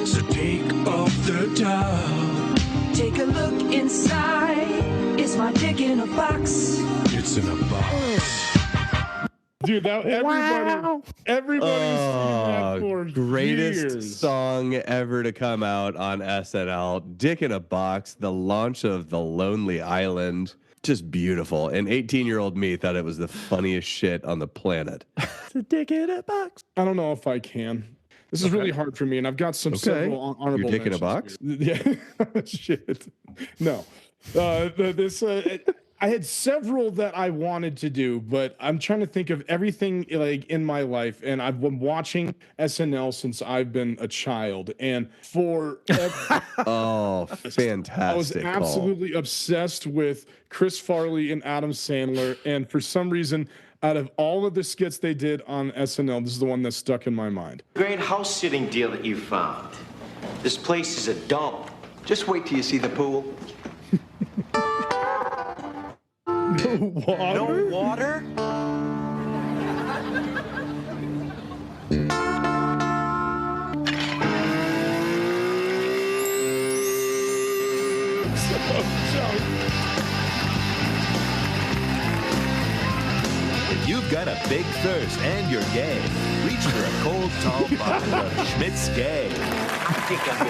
so take off the top. Take a look inside. Is my dick in a box? It's in a box. Dude, everybody's seen that for Greatest years. song ever to come out on SNL. Dick in a Box, the launch of The Lonely Island. Just beautiful. And 18-year-old me thought it was the funniest shit on the planet. The dick in a box. I don't know if I can. This is really hard for me, and I've got several honorable Your dick in a mentions box? here. Yeah. Shit. No. I had several that I wanted to do, but I'm trying to think of everything like in my life, and I've been watching SNL since I've been a child, and Oh, fantastic. I was absolutely obsessed with Chris Farley and Adam Sandler, and for some reason, out of all of the skits they did on SNL, this is the one that stuck in my mind. Great house sitting deal that you found. This place is a dump. Just wait till you see the pool. Water? No water? If you've got a big thirst and you're gay, reach for a cold, tall bottle of Schmidt's Gay. I think I'm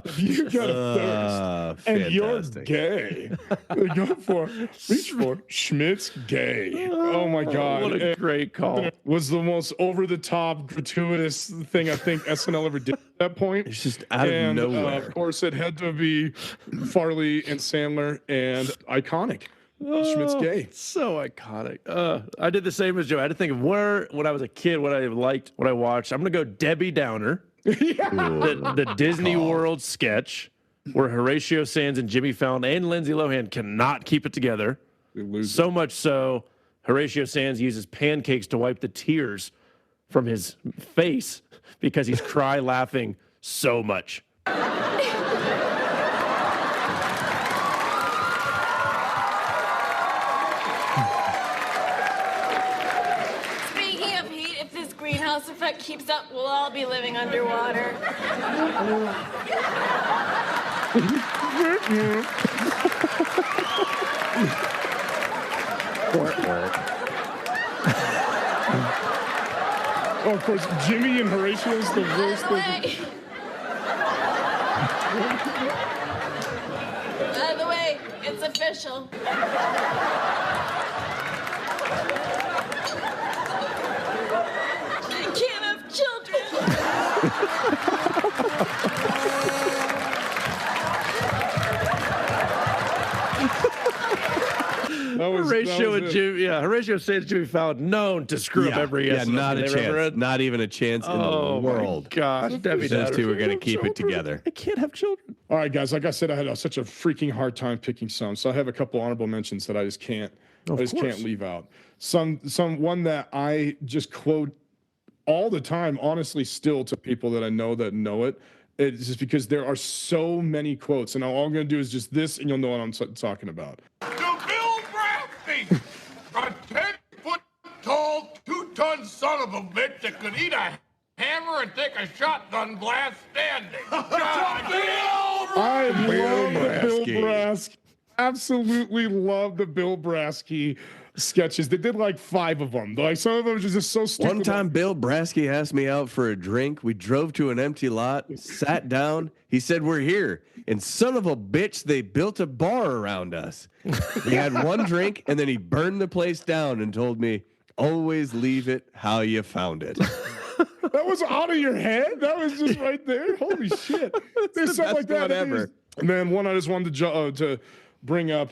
If you got a thirst and you're gay, reach for Schmidt's Gay. Oh my God. What a great call. It was the most over the top, gratuitous thing I think SNL ever did at that point. It's just out of nowhere. Of course, it had to be Farley and Sandler and iconic. Schmidt's Gay. So iconic. I did the same as Joe. I had to think of when I was a kid, what I liked, what I watched. I'm going to go Debbie Downer. The Disney World sketch where Horatio Sands and Jimmy Fallon and Lindsay Lohan cannot keep it together. So much so, Horatio Sands uses pancakes to wipe the tears from his face because he's cry laughing so much. Speaking of heat, if this greenhouse effect keeps up, we'll all be living underwater. Oh, of course, Jimmy and Horatio's the worst thing. By the way, it's official. I can't have Horatio Sands, Jimmy Fallon, known to screw up every not a chance. Not even a chance in the world. Gosh, Debbie those two are going to keep it together. I can't have children. All right, guys. Like I said, I had such a freaking hard time picking some, so I have a couple honorable mentions that I just can't. Can't leave out. One that I just quote all the time, honestly, still to people that I know that know it. It's just because there are so many quotes, and all I'm going to do is just this, and you'll know what I'm talking about. To Bill Brasky, a 10-foot-tall, 2-ton son of a bitch that could eat a hammer and take a shotgun blast standing. I love the Bill Brasky. Absolutely love the Bill Brasky sketches. They did like 5 of them. Like some of them are just so stupid. One time, Bill Brasky asked me out for a drink. We drove to an empty lot, sat down. He said, "We're here." And son of a bitch, they built a bar around us. We had one drink, and then he burned the place down and told me, "Always leave it how you found it." That was out of your head? That was just right there? Holy shit. There's something like that. Ever. And then one I just wanted to bring up,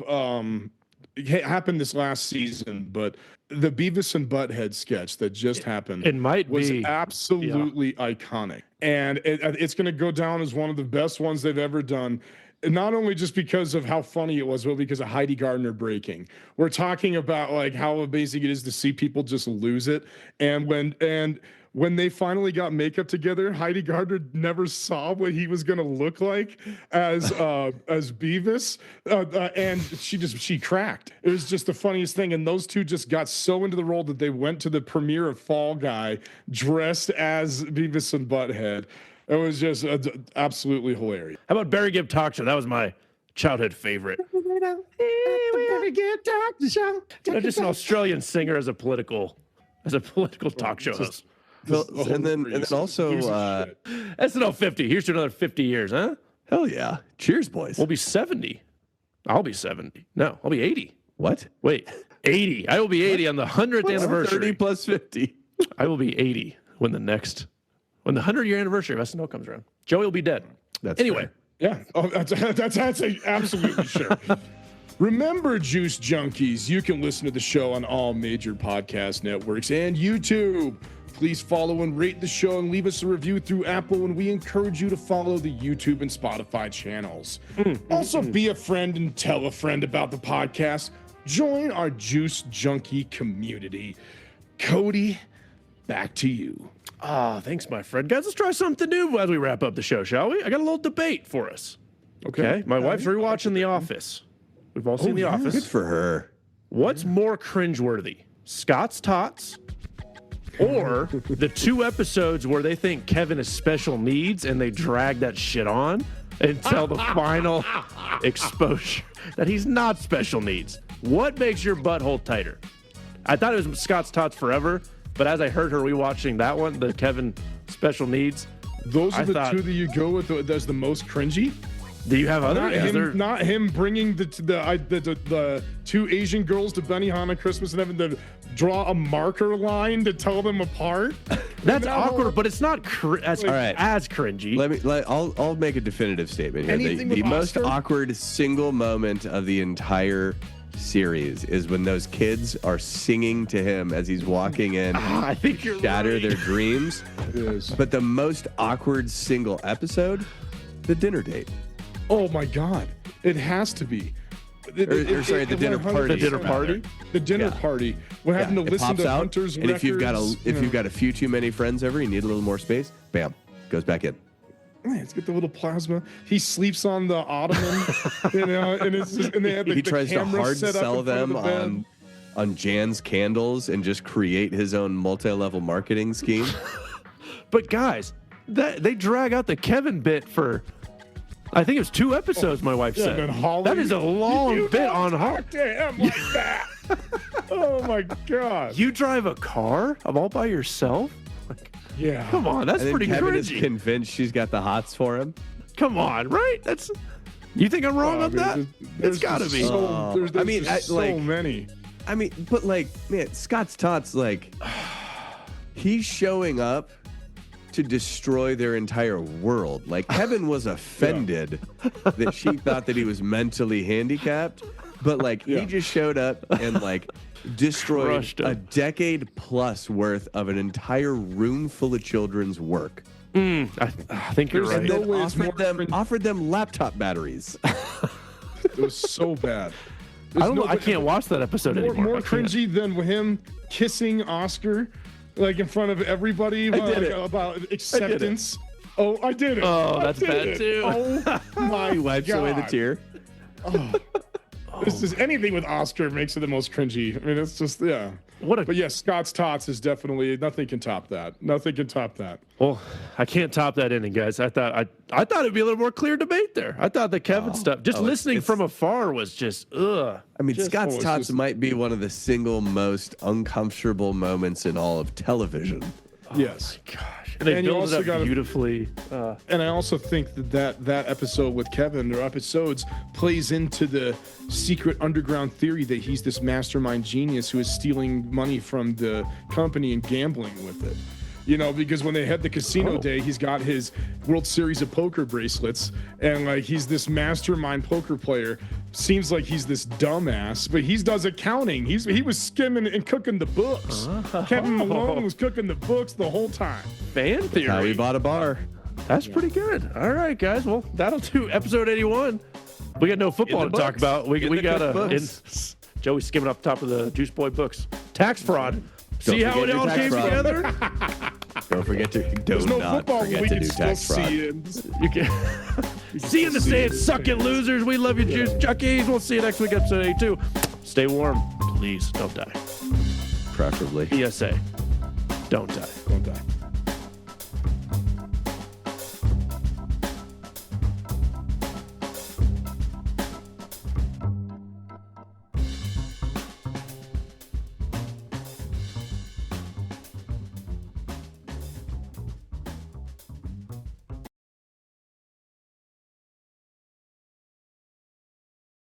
it happened this last season, but the Beavis and Butthead sketch that just happened was absolutely iconic. And it's going to go down as one of the best ones they've ever done. Not only just because of how funny it was, but because of Heidi Gardner breaking. We're talking about like how amazing it is to see people just lose it. And when they finally got makeup together, Heidi Gardner never saw what he was going to look like as Beavis, and she cracked. It was just the funniest thing, and those two just got so into the role that they went to the premiere of Fall Guy dressed as Beavis and Butthead. It was just absolutely hilarious. How about Barry Gibb Talk Show? That was my childhood favorite. Just an Australian singer as a political talk show host. And then also SNL 50. Here's to another 50 years, huh? Hell yeah. Cheers, boys. We'll be 70. I'll be 70. No, I'll be 80. What? Wait, 80. I will be 80 on the 100th anniversary. 30 plus 50. I will be 80 when the 100-year anniversary of SNL comes around. Joey will be dead. That's anyway. Fair. Yeah. Oh, that's absolutely sure. Remember, Juice Junkies, you can listen to the show on all major podcast networks and YouTube. Please follow and rate the show and leave us a review through Apple, and we encourage you to follow the YouTube and Spotify channels. Also, be a friend and tell a friend about the podcast. Join our Juice Junkie community. Cody, back to you. Thanks, my friend. Guys, let's try something new as we wrap up the show, shall we? I got a little debate for us. Okay. My wife's rewatching The Office. We've all seen The Office. Good for her. What's more cringeworthy, Scott's Tots or the 2 episodes where they think Kevin has special needs and they drag that shit on until the final exposure that he's not special needs? What makes your butthole tighter? I thought it was Scott's Tots forever, but as I heard her rewatching that one, the Kevin special needs, those are the 2 that you go with that's the most cringy. Do you have other? Not him bringing the 2 Asian girls to Benihana Christmas and having to draw a marker line to tell them apart. That's awkward, but it's not as cringy. I'll make a definitive statement here. The most awkward single moment of the entire series is when those kids are singing to him as he's walking in. I think you're shatter right. their dreams. It is. But the most awkward single episode, the dinner date. Oh my God! It has to be. The dinner party. The dinner party. The dinner party. We're having to listen to Hunter's and records. If you've got a few too many friends over, you need a little more space. Bam, goes back in. Let's get the little plasma. He sleeps on the ottoman, and it's just, and they have he tries to hard sell them on Jan's candles and just create his own multi-level marketing scheme. But guys, they drag out the Kevin bit for, I think it was 2 episodes. My wife said that is a long bit on Holly. Damn, like that. Oh my God! You drive a car all by yourself? Yeah. Come on, that's pretty Kevin cringy. is convinced she's got the hots for him. Come on, right? That's. You think I'm wrong on that? It's got to be. So many. I mean, but man, Scott's Tots, he's showing up to destroy their entire world. Kevin was offended that she thought that he was mentally handicapped, but he just showed up and destroyed a decade plus worth of an entire room full of children's work. I think you're right. And then offered them laptop batteries. It was so bad. I can't watch that episode anymore. More cringy than him kissing Oscar, in front of everybody about acceptance. I did it. Oh, that's bad too. Oh my God. Wipes away the tear. This is anything with Oscar makes it the most cringy. I mean, it's just But yes, Scott's Tots is definitely nothing can top that. Nothing can top that. Well, I can't top that ending, guys. I thought it'd be a little more clear debate there. I thought the Kevin stuff, listening from afar, was just ugh. I mean, Scott's Tots might be one of the single most uncomfortable moments in all of television. Yes. Oh my gosh. And they build it up beautifully. And I also think that episode with Kevin, or episodes, plays into the secret underground theory that he's this mastermind genius who is stealing money from the company and gambling with it. Because when they had the casino day, he's got his World Series of Poker bracelets, and he's this mastermind poker player. Seems like he's this dumbass, but he does accounting. He was skimming and cooking the books. Kevin Malone was cooking the books the whole time. Fan theory. How he bought a bar. That's pretty good. All right, guys. Well, that'll do episode 81. We got no football to talk about. We got Joey skimming off the top of the Juice Boy books. Tax fraud. See how it all came together? Don't forget to There's no football, but we can still see it. You can see you in the stands, suck it, losers. We love you, Juice Junkies. We'll see you next week, episode 82. Stay warm. Please don't die. Preferably. PSA. Don't die.